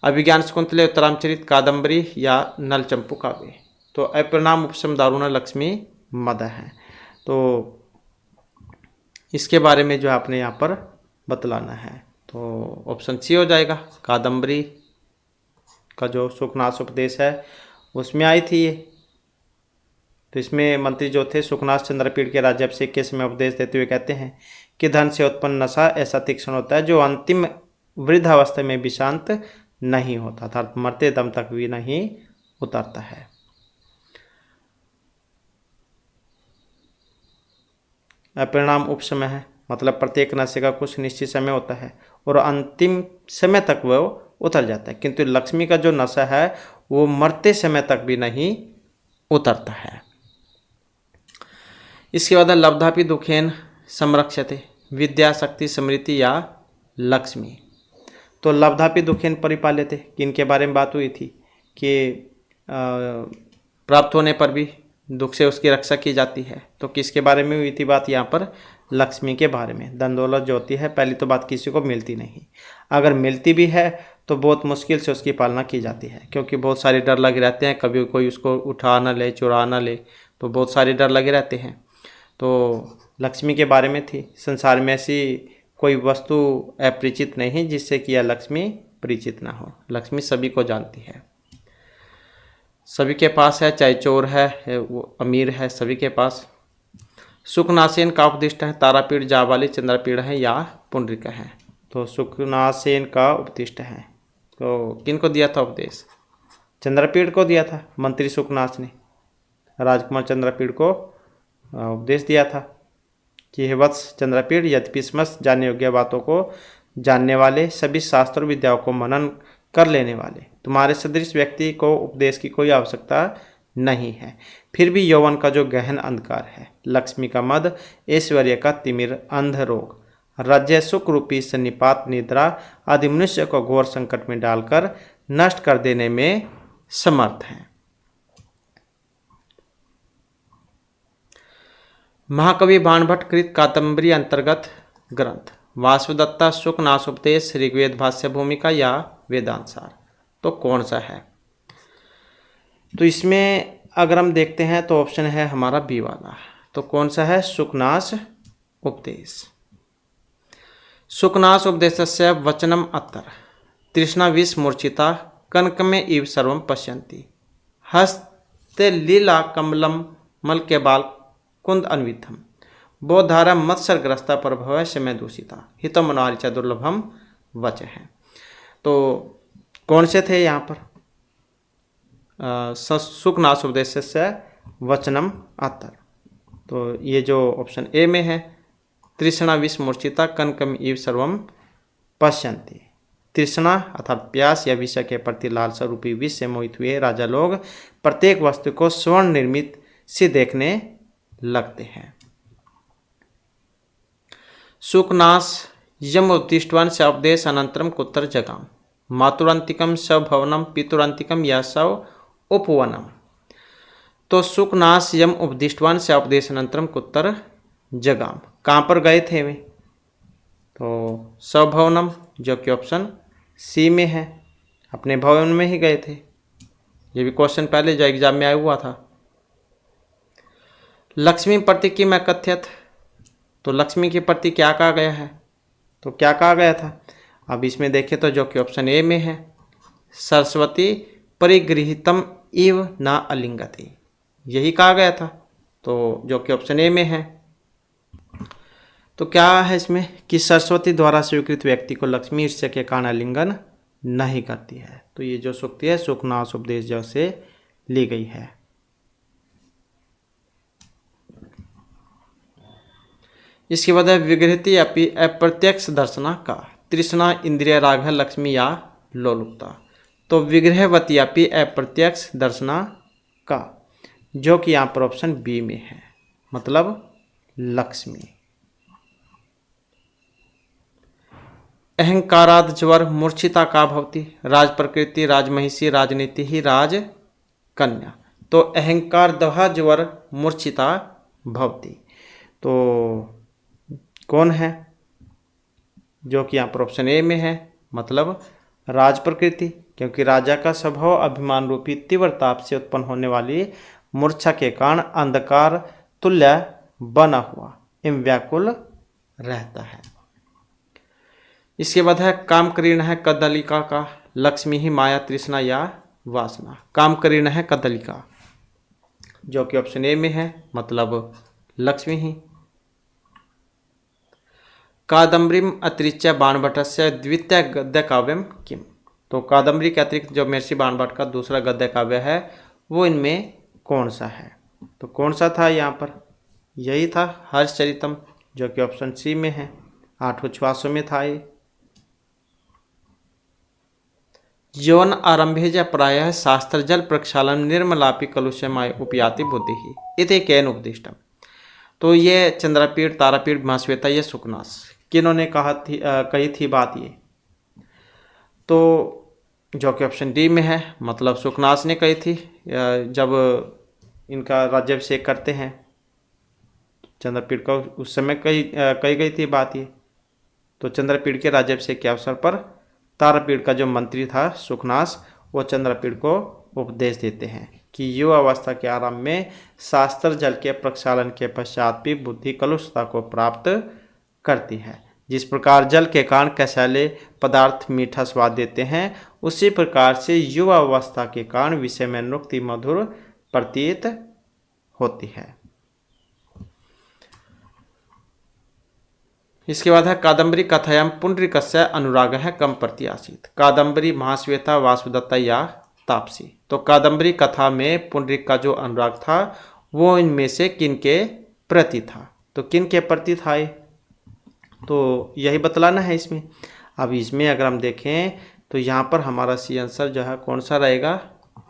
अभिज्ञान शकुंतले, उत्तरामचरित, कादम्बरी या नलचंपू काव्य। तो अपरिणाम उपशम दारुण लक्ष्मी मद है। तो इसके बारे में जो आपने यहाँ पर बतलाना है, तो ऑप्शन सी हो जाएगा। कादम्बरी का जो सुखनाश उपदेश है उसमें आई थी ये। तो इसमें मंत्री जो थे सुखनाश चंद्रपीठ के राज्याभिषेक के समय उपदेश देते हुए कहते हैं कि धन से उत्पन्न नशा ऐसा तीक्ष्ण होता है जो अंतिम वृद्धावस्था में भी शांत नहीं होता, अर्थात मरते दम तक भी नहीं उतरता है। अपरिणाम उपसमय है, मतलब प्रत्येक नशे का कुछ निश्चित समय होता है और अंतिम समय तक वह उतर जाता है, किंतु लक्ष्मी का जो नशा है वो मरते समय तक भी नहीं उतरता है। इसके बाद लब्धापि दुखेन संरक्षते, विद्या शक्ति स्मृति या लक्ष्मी। तो लब्धापि दुखेन परिपाल्यते, किनके बारे में बात हुई थी कि प्राप्त होने पर भी दुख से उसकी रक्षा की जाती है। तो किसके बारे में हुई थी बात यहाँ पर? लक्ष्मी के बारे में। धन दौलत जो होती है पहली तो बात किसी को मिलती नहीं, अगर मिलती भी है तो बहुत मुश्किल से उसकी पालना की जाती है, क्योंकि बहुत सारे डर लगे रहते हैं, कभी कोई उसको उठा ना ले, चुरा ना ले, तो बहुत सारे डर लगे रहते हैं। तो लक्ष्मी के बारे में थी। संसार में ऐसी कोई वस्तु अपरिचित नहीं जिससे कि यह लक्ष्मी परिचित ना हो। लक्ष्मी सभी को जानती है, सभी के पास है, चाहे चोर है वो अमीर है, सभी के पास। सुखनासेन का उपदिष्ट है, तारापीठ, जाबाली, चंद्रपीठ है या पुंडरिक है। तो सुखनासेन का उपदिष्ट है, तो किन को दिया था उपदेश? चंद्रपीठ को दिया था, मंत्री सुखनास ने राजकुमार चंद्रपीठ को उपदेश दिया था कि हे वत्स चंद्रपीठ, यद्यपि समस्त जानने योग्य बातों को जानने वाले, सभी शास्त्र विद्याओं को मनन कर लेने वाले तुम्हारे सदृश व्यक्ति को उपदेश की कोई आवश्यकता नहीं है। फिर भी यौवन का जो गहन अंधकार है, लक्ष्मी का मद, ऐश्वर्य का तिमिर, अंध रोग, राज्य सुख रूपी सन्निपात, निद्रा आदि मनुष्य को घोर संकट में डालकर नष्ट कर देने में समर्थ है। महाकवि बाणभट्ट कृत कादंबरी अंतर्गत ग्रंथ वासुदत्ता सुखनासोपदेश, ऋग्वेद भाष्य भूमिका या वेदांतसार, तो कौन सा है? तो इसमें अगर हम देखते हैं तो ऑप्शन है हमारा बी वाला। तो कौन सा है? सुखनास उपदेश। सुखनास उपदेशस्य वचनम अत्तर, तृष्णा विष मूर्छिता, कनक में इव सर्वम पश्यन्ति, हस्ते लीला कमलम मल के बाल कुंद अन्वितम, बोधारा मत्सरग्रस्ता प्रभव समय दूषिता, हितम मनोहारी च दुर्लभम वच है। तो कौन से थे यहाँ पर? सुखनास उपदेश से वचनम अत्तर, तो ये जो ऑप्शन ए में है, तृष्णा विष मूर्छिता कनकम इव सर्वम पश्यन्ति। तृष्णा अर्थात प्यास या विषय के प्रति लालसा रूपी विष से मोहित हुए राजा लोग प्रत्येक वस्तु को स्वर्ण निर्मित से देखने लगते हैं। सुखनास यम उत्तिष्ठवान स उपदेश अनंतरम कुत्र जगाम, मातुरांतिकम सभवनम पितुरांतिकम या सव उपवनम। तो सुखनास यम उपदिष्टवान से उपदेश अनंतरम कुत्र जगाम, कहाँ पर गए थे वे? तो सभवनम, जो कि ऑप्शन सी में है, अपने भवन में ही गए थे। ये भी क्वेश्चन पहले जो एग्जाम में आया हुआ था। लक्ष्मी प्रति की मैं कथ्यत, तो लक्ष्मी के प्रति क्या कहा गया है? तो क्या कहा गया था? अब इसमें देखें तो जो कि ऑप्शन ए में है, सरस्वती परिगृहितम इव न अलिंगति, यही कहा गया था, तो जो कि ऑप्शन ए में है। तो क्या है इसमें कि सरस्वती द्वारा स्वीकृत व्यक्ति को लक्ष्मी ईर्ष्या के कारण आलिंगन नहीं करती है। तो ये जो सूक्ति है सुखनास उपदेश जो से ली गई है। इसके बाद है विगृहति अपि अप्रत्यक्ष दर्शना का, तृष्णा इंद्रिय राग है लक्ष्मी या लोलुपता। तो विग्रहवती अपि अप्रत्यक्ष दर्शना का, जो कि यहाँ पर ऑप्शन बी में है, मतलब लक्ष्मी। अहंकाराद ज्वर मूर्छिता का भवती, राज प्रकृति राजमहिषी राजनीति ही राज कन्या। तो अहंकार दहा ज्वर मूर्छिता भवती, तो कौन है? जो कि यहाँ पर ऑप्शन ए में है, मतलब राज प्रकृति, क्योंकि राजा का स्वभाव अभिमान रूपी तीव्र ताप से उत्पन्न होने वाली मूर्छा के कारण अंधकार तुल्य बना हुआ एवं व्याकुल रहता है। इसके बाद है काम करीण है कदलिका का, लक्ष्मी ही माया तृष्णा या वासना। काम करीण है कदलिका, जो कि ऑप्शन ए में है, मतलब लक्ष्मी ही। कादम्बरीम अतिरिच्य बाणभट्टस्य द्वितीय गद्य काव्यम किम। तो कादम्बरी के अतिरिक्त जो महर्षि बाणभट्ट का दूसरा गद्य काव्य है वो इनमें कौन सा है? तो कौन सा था यहाँ पर? यही था हर्षचरितम, जो कि ऑप्शन सी में है। 8 उच्छ्वासों में था ये। यौन आरंभे प्रायः शास्त्र जल प्रक्षालन निर्मलापि कलुषमय उपयाति बुद्धि ही इति केन उपदिष्टम। तो ये चंद्रपीठ, तारापीठ, महाश्वेता, ये सुकनास, किन्होंने कही थी बात ये? तो जो कि ऑप्शन डी में है, मतलब सुकनास ने कही थी। जब इनका राज्याभिषेक करते हैं चंद्रपीठ का, उस समय कही गई थी बात ये। तो चंद्रपीठ के राज्याभिषेक के अवसर पर तारापीठ का जो मंत्री था सुकनास, वो चंद्रपीठ को उपदेश देते हैं कि युवा अवस्था के आरंभ में शास्त्र जल के प्रक्षालन के पश्चात भी बुद्धि कलुषता को प्राप्त करती है। जिस प्रकार जल के कारण कसैले पदार्थ मीठा स्वाद देते हैं, उसी प्रकार से युवा अवस्था के कारण विषय में नुक्ति मधुर प्रतीत होती है। इसके बाद है कादम्बरी कथायाम पुंडरीकस्य अनुराग है कम प्रति आसीत। कादम्बरी, महाश्वेता, वासुदत्ता या तापसी। तो कादम्बरी कथा में पुंडरीक का जो अनुराग था वो इनमें से किन के प्रति था? तो किन के प्रति था ये? तो यही बतलाना है इसमें। अब इसमें अगर हम देखें तो यहाँ पर हमारा सी आंसर जो है कौन सा रहेगा?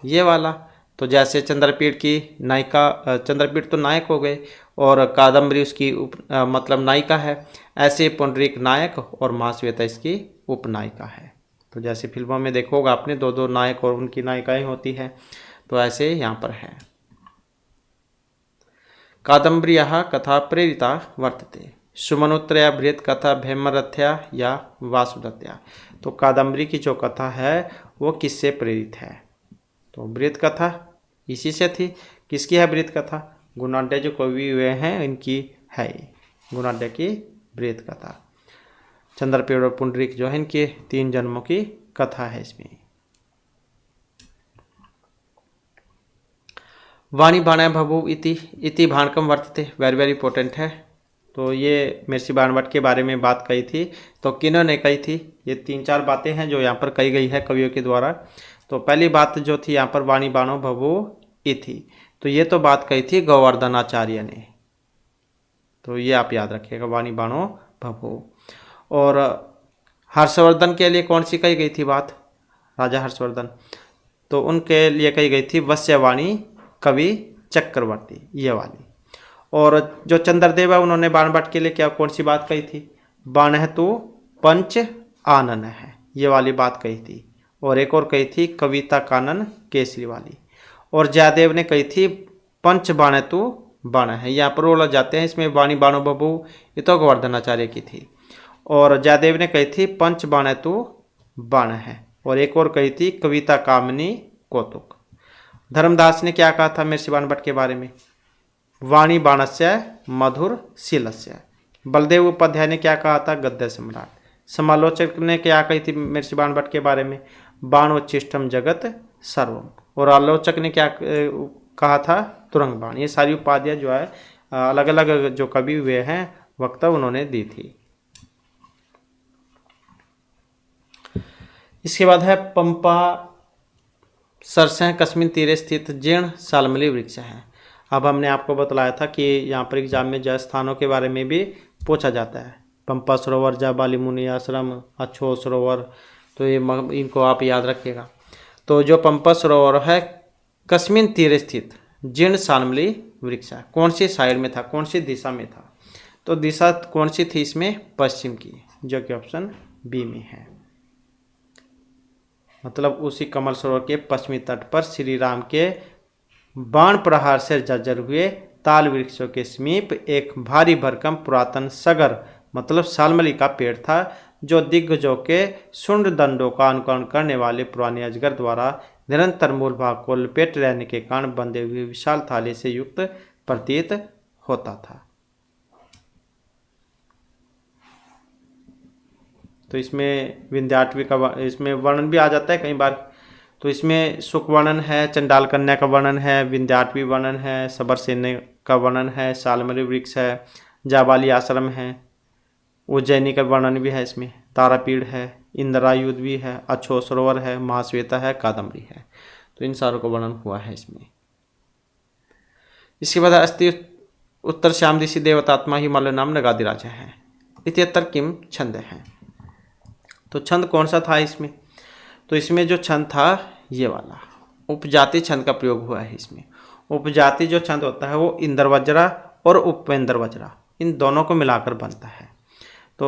ये वाला। तो जैसे चंद्रपीठ की नायिका, चंद्रपीठ तो नायक हो गए और कादम्बरी उसकी मतलब नायिका है, ऐसे पुंडरीक नायक और महाश्वेता इसकी उपनायिका है। तो जैसे फिल्मों में देखोगे आपने दो दो नायक और उनकी नायिकाएं होती हैं, तो ऐसे यहाँ पर है। कादम्बर्याः कथा प्रेरिता वर्तते। सुमनोत्रया बृहत कथा भैमरथ्या या वासुदत्या। तो कादम्बरी की जो कथा है वो किससे प्रेरित है? तो बृहत कथा इसी से थी। किसकी है बृहत कथा? गुणाढ्य जो कवि हुए हैं इनकी है, गुणाढ्य की बृहत कथा। चंद्रपीठ और पुंडरीक जो है इनके 3 जन्मों की कथा है इसमें। वाणी बाणा बभूव इति भाणकम वर्तते, वेरी वेरी इंपॉर्टेंट है। तो ये महर्षि बाणभट्ट के बारे में बात कही थी। तो किन्होंने कही थी? ये 3-4 बातें हैं जो यहाँ पर कही गई है कवियों के द्वारा। तो पहली बात जो थी यहाँ पर वाणी बाणो बभूव इति, तो ये तो बात कही थी गोवर्धनाचार्य ने। तो ये आप याद रखिएगा, वाणी बाणो बभूव। और हर्षवर्धन के लिए कौन सी कही गई थी बात? राजा हर्षवर्धन, तो उनके लिए कही गई थी वश्यवाणी कवि चक्रवर्ती, ये वाली। और जो चंद्रदेव है उन्होंने बाणभट्ट के लिए क्या कौन सी बात कही थी? बाणः तु पंच आनन है, ये वाली बात कही थी। और एक और कही थी कविता कानन केसरी वाली। और जयदेव ने कही थी पंच बाण तु बाण है। यहाँ पर बोला जाते हैं इसमें वाणी बाणो बभूव, ये तो गोवर्धनाचार्य की थी। और जयदेव ने कही थी पंच बाण तु बाण है। और एक और कही थी कविता कामिनी कौतुक। धर्मदास ने क्या कहा था महर्षि बाणभट्ट के बारे में? वाणी बाणस्य मधुर शीलस्य। बलदेव उपाध्याय ने क्या कहा था? गद्य सम्राट। समालोचक ने क्या कही थी महर्षि बाणभट्ट के बारे में? बाणोच्चिष्टम जगत सर्वम। और आलोचक ने क्या कहा था? तुरंग बाण। ये सारी उपाधियां जो है अलग अलग जो कवि हुए हैं वक्ता उन्होंने दी थी। इसके बाद है पंपा सरसह कस्मिन तीरे स्थित जीर्ण सालमली वृक्ष है। अब हमने आपको बतलाया था कि यहाँ पर एग्जाम में जय स्थानों के बारे में भी पूछा जाता है। पंपा सरोवर, जाबाली मुनि आश्रम, अछो सरोवर, तो ये इनको आप याद रखिएगा। तो जो पंपा सरोवर है कस्मिन तीर स्थित जीर्ण सालमली वृक्ष है, कौन सी साइड में था, कौन सी दिशा में था? तो दिशा कौन सी थी इसमें? पश्चिम की, जो कि ऑप्शन बी में है। मतलब उसी कमल सरोवर के पश्चिमी तट पर श्री राम के बाण प्रहार से जर्जर हुए ताल वृक्षों के समीप एक भारी भरकम पुरातन सगर मतलब सालमली का पेड़ था, जो दिग्गजों के शुंड दंडों का अनुकरण करने वाले पुराने अजगर द्वारा निरंतर मूल भाग को लपेट रहने के कारण बंधे हुए विशाल थाली से युक्त प्रतीत होता था। तो इसमें विंध्याटवी का इसमें वर्णन भी आ जाता है कई बार। तो इसमें सुख वर्णन है, चंडाल कन्या का वर्णन है, विंध्याटवी वर्णन है, सबरसेन का वर्णन है, सालमली वृक्ष है, जाबाली आश्रम है, उज्जैनी का वर्णन भी है, इसमें तारापीठ है, इंद्रायुध भी है, अछो सरोवर है, महाश्वेता है, कादम्बरी है। तो इन सारों का वर्णन हुआ है इसमें। इसके बाद उत्तर श्याम दिशि देवतात्मा हिमालय नाम नगाधिराज है। इत्यत्र किम छंद है। तो छंद कौन सा था इसमें, तो इसमें जो छंद था ये वाला उपजाति छंद का प्रयोग हुआ है। इसमें उपजाति जो छंद होता है वो इंद्रवज्रा और उपेंद्र वज्रा इन दोनों को मिलाकर बनता है। तो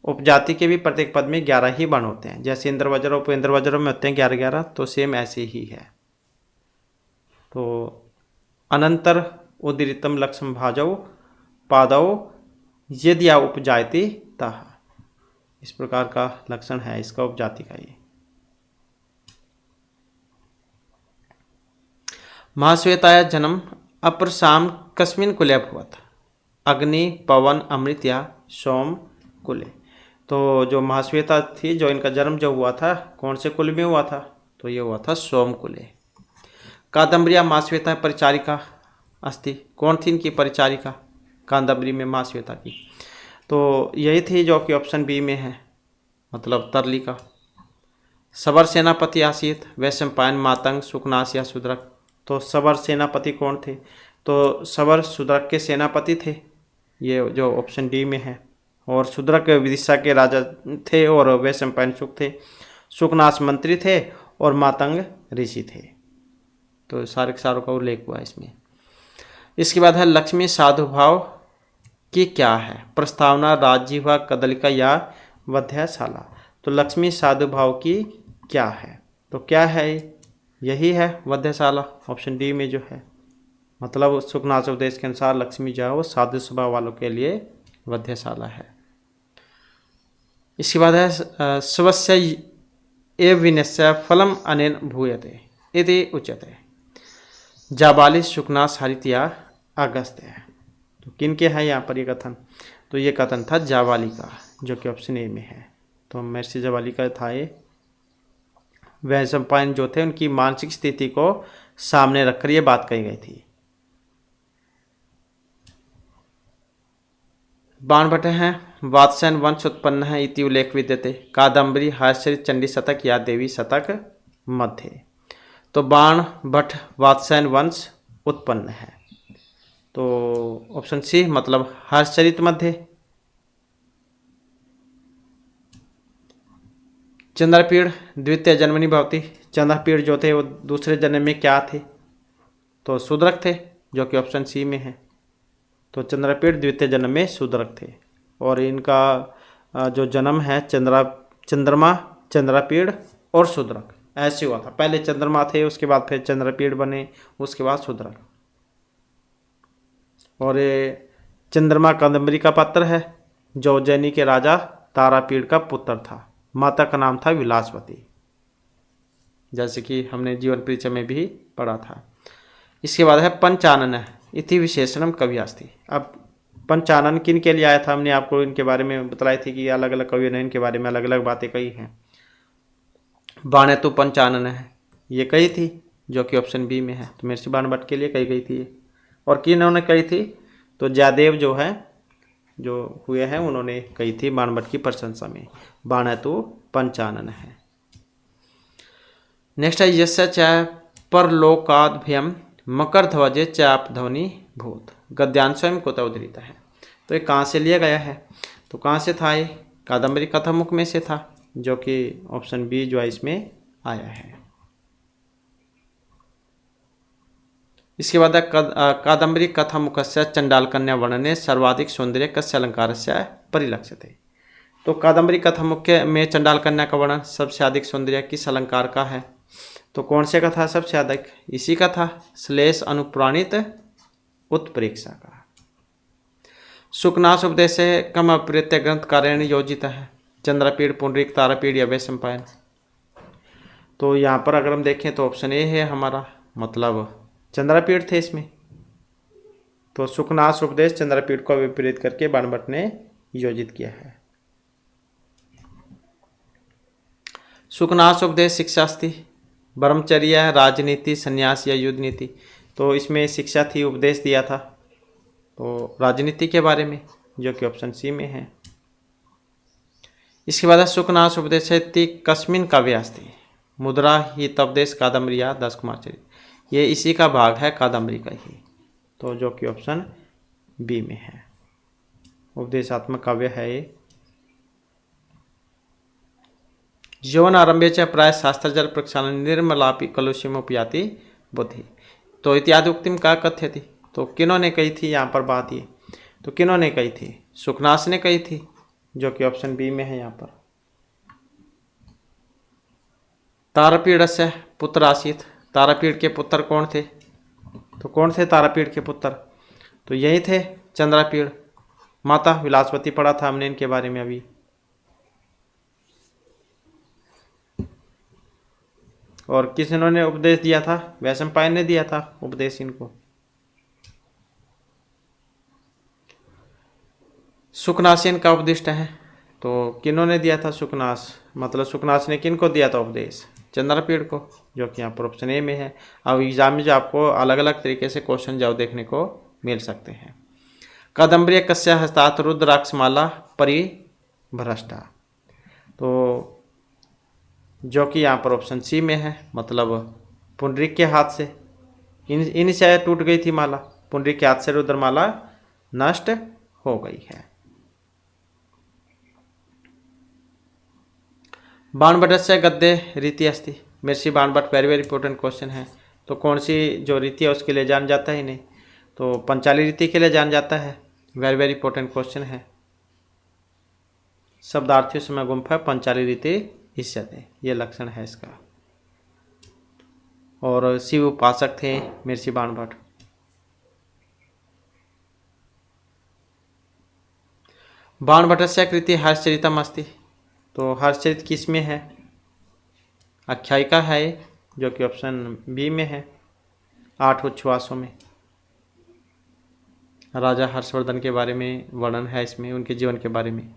उपजाति के भी प्रत्येक पद में 11 ही बाण होते हैं, जैसे इंद्रवज्र और उपेंद्र वज्र में होते हैं 11-11, तो सेम ऐसे ही है। तो अनंतर उदीरितम लक्ष्म भाजौ पादौ यदि उपजाति तः, इस प्रकार का लक्षण है इसका उपजाति का। ये महाश्वेताया जन्म अप्रसाम कस्मिन कुले अभवत, अग्नि पवन अमृत या सोम कुले। तो जो महाश्वेता थी, जो इनका जन्म जो हुआ था कौन से कुल में हुआ था, तो ये हुआ था सोम कुले। कादम्बरिया महाश्वेता परिचारिका अस्ति, कौन थी इनकी परिचारिका कादम्बरी में महाश्वेता की, तो यही थी जो कि ऑप्शन बी में है, मतलब तरलिका। सबर सेनापति आसीत वैशंपायन मातंग सुकनास या शूद्रक। तो सबर सेनापति कौन थे, तो सबर शूद्रक के सेनापति थे, ये जो ऑप्शन डी में है। और शूद्रक विदिशा के राजा थे और वैशंपायन सुक थे, सुकनास मंत्री थे और मातंग ऋषि थे। तो सारे के सारों का उल्लेख हुआ इसमें। इसके बाद है लक्ष्मी साधु भाव की क्या है प्रस्तावना, राजीवा कदलिका या वध्यशाला। तो लक्ष्मी साधु भाव की क्या है, तो क्या है, यही है वध्यशाला, ऑप्शन डी में जो है। मतलब सुखनाथ उपदेश के अनुसार लक्ष्मी जो है वो साधु स्वभाव वालों के लिए वध्यशाला है। इसके बाद है स्वस्य एव विनस्य फलम अनेन भूयते इति उच्यते, जाबाली सुखनाथ हरित या अगस्त्य। तो किन के है यहाँ पर ये कथन, तो ये कथन था जाबाली का, जो कि ऑप्शन ए में है। तो महर्षि जाबाली का था ये। वैशंपायन जो थे उनकी मानसिक स्थिति को सामने रखकर ये बात कही गई थी। बाणभट्ट हैं वात्स्यन वंश उत्पन्न है इति उल्लेख विद्यते, कादम्बरी हर्षचरित चंडी शतक या देवी शतक मध्य। तो बाणभट्ट वात्स्यन वंश उत्पन्न है, तो ऑप्शन सी मतलब हर्षचरित मध्य। चंद्रपीड़ द्वितीय जन्मनि भवति, चंद्रपीड़ जो थे वो दूसरे जन्म में क्या थे, तो शूद्रक थे, जो कि ऑप्शन सी में है। तो चंद्रपीड़ द्वितीय जन्म में शूद्रक थे और इनका जो जन्म है चंद्रमा चंद्रपीड़ और शूद्रक ऐसे हुआ था। पहले चंद्रमा थे, उसके बाद फिर चंद्रपीड़ बने, उसके बाद शूद्रक। और ये चंद्रमा कादम्बरी का पात्र है, जो उज्जैनी के राजा तारापीड़ का पुत्र था। माता का नाम था विलासवती, जैसे कि हमने जीवन परिचय में भी पढ़ा था। इसके बाद है पंचानन इति विशेषणम कवि अस्ति। अब पंचानन किन के लिए आया था, हमने आपको इनके बारे में बताई थी कि अलग अलग कवियों ने इनके बारे में अलग अलग बातें कही हैं। बाणेतु पंचानन है ये कही थी, जो कि ऑप्शन बी में है। तो महर्षि बाणभट्ट के लिए कही गई थी। और किन उन्होंने कही थी, तो जयदेव जो है जो हुए हैं उन्होंने कही थी बाणभट्ट की प्रशंसा में, बाणेतु पंचानन है। नेक्स्ट है यस्य च परलोकाद्भयम मकर ध्वजे चाप ध्वनि भूत, गद्यांश स्वयं कोता उद्धृत है। तो ये कहाँ से लिया गया है, तो कहाँ से था, ये कादम्बरी कथामुख में से था, जो कि ऑप्शन बी जो है इसमें आया है। इसके बाद कादम्बरी कथामुखस्य चंडाल कन्या वर्णने सर्वाधिक सौंदर्य कस्य अलंकारस्य परिलक्ष्यते। तो कादम्बरी कथामुख में चंडाल कन्या का वर्णन सबसे अधिक सौंदर्य किस अलंकार का है, तो कौन से का था सबसे अधिक, इसी का था श्लेष अनुप्राणित उत्प्रेक्षा का। सुकनास उपदेश से कम अप्रिय ग्रंथ कारण योजित है, चंद्रपीड़ पुंडरीक तारापीड़ या वैशंपायन। तो यहाँ पर अगर हम देखें तो ऑप्शन ए है हमारा, मतलब चंद्रपीड़ थे इसमें। तो सुकनास उपदेश चंद्रपीड़ को विपरीत करके बाणभट्ट ने योजित किया है। सुकनास उपदेश शिक्षास्ति ब्रह्मचर्य राजनीति संन्यास या युद्ध नीति। तो इसमें शिक्षा थी, उपदेश दिया था तो राजनीति के बारे में, जो कि ऑप्शन सी में है। इसके बाद सुकनास उपदेश कस्मिन काव्यास्ति मुद्रा ही तपदेश कादम्बरी या 10 कुमार चरित, ये इसी का भाग है कादम्बरी का ही, तो जो कि ऑप्शन बी में है। उपदेशात्मक काव्य है ये। यौवन आरंभे च प्राय शास्त्र जल प्रक्षालन निर्मलापि कलुषिमुपयाति बुद्धि। तो इत्यादि उक्तिम का कथ्य थी। तो किन्होंने कही थी यहाँ पर बात ये? तो किन्होंने कही थी? सुखनास ने कही थी, जो कि ऑप्शन बी में है यहाँ पर। तारापीड़स्य पुत्र आसीत। तारापीड़ के पुत्र कौन थे? तो कौन थे तारापीड़ के पुत्र? तो यही थे चंद्रापीड़। माता विलासवती पढ़ा था हमने इनके बारे में अभी। और किस इन्होंने उपदेश दिया था? वैशंपायन ने दिया था उपदेश इनको। सुखनासियन का उपदिष्ट है। तो किन्होंने दिया था? सुखनास। मतलब सुखनास ने किनको दिया था उपदेश? चंद्रपीड़ को, जो कि यहाँ पर ऑप्शन ए में है। अब एग्जाम में जो आपको अलग अलग तरीके से क्वेश्चन जवाब देखने को मिल सकते हैं। कादम्बरी कस्य हस्तात रुद्राक्षमाला परिभ्रष्टा। तो जो कि यहाँ पर ऑप्शन सी में है, मतलब पुंडरीक के हाथ से इन से टूट गई थी माला। पुंडरीक के हाथ से रुद्रमाला नष्ट हो गई है। बाणभट्टस्य गद्य रीति अस्ति। महर्षि Banabhatta very very important question है। तो कौन सी जो रीति है उसके लिए जान जाता है इन्हें? तो पंचाली रीति के लिए जान जाता है। वेरी वेरी इंपॉर्टेंट क्वेश्चन है। शब्दार्थियों से मैं गुम्फा पंचाली रीति इष्यते, ये लक्षण है इसका। और शिव उपासक थे महर्षि बाणभट्ट। बाणभट्टस्य कृति हर्षचरितम अस्ति। तो हर्षचरित किस में है? आख्यायिका है, जो कि ऑप्शन बी में है। 8 उच्छ्वासों में राजा हर्षवर्धन के बारे में वर्णन है इसमें, उनके जीवन के बारे में।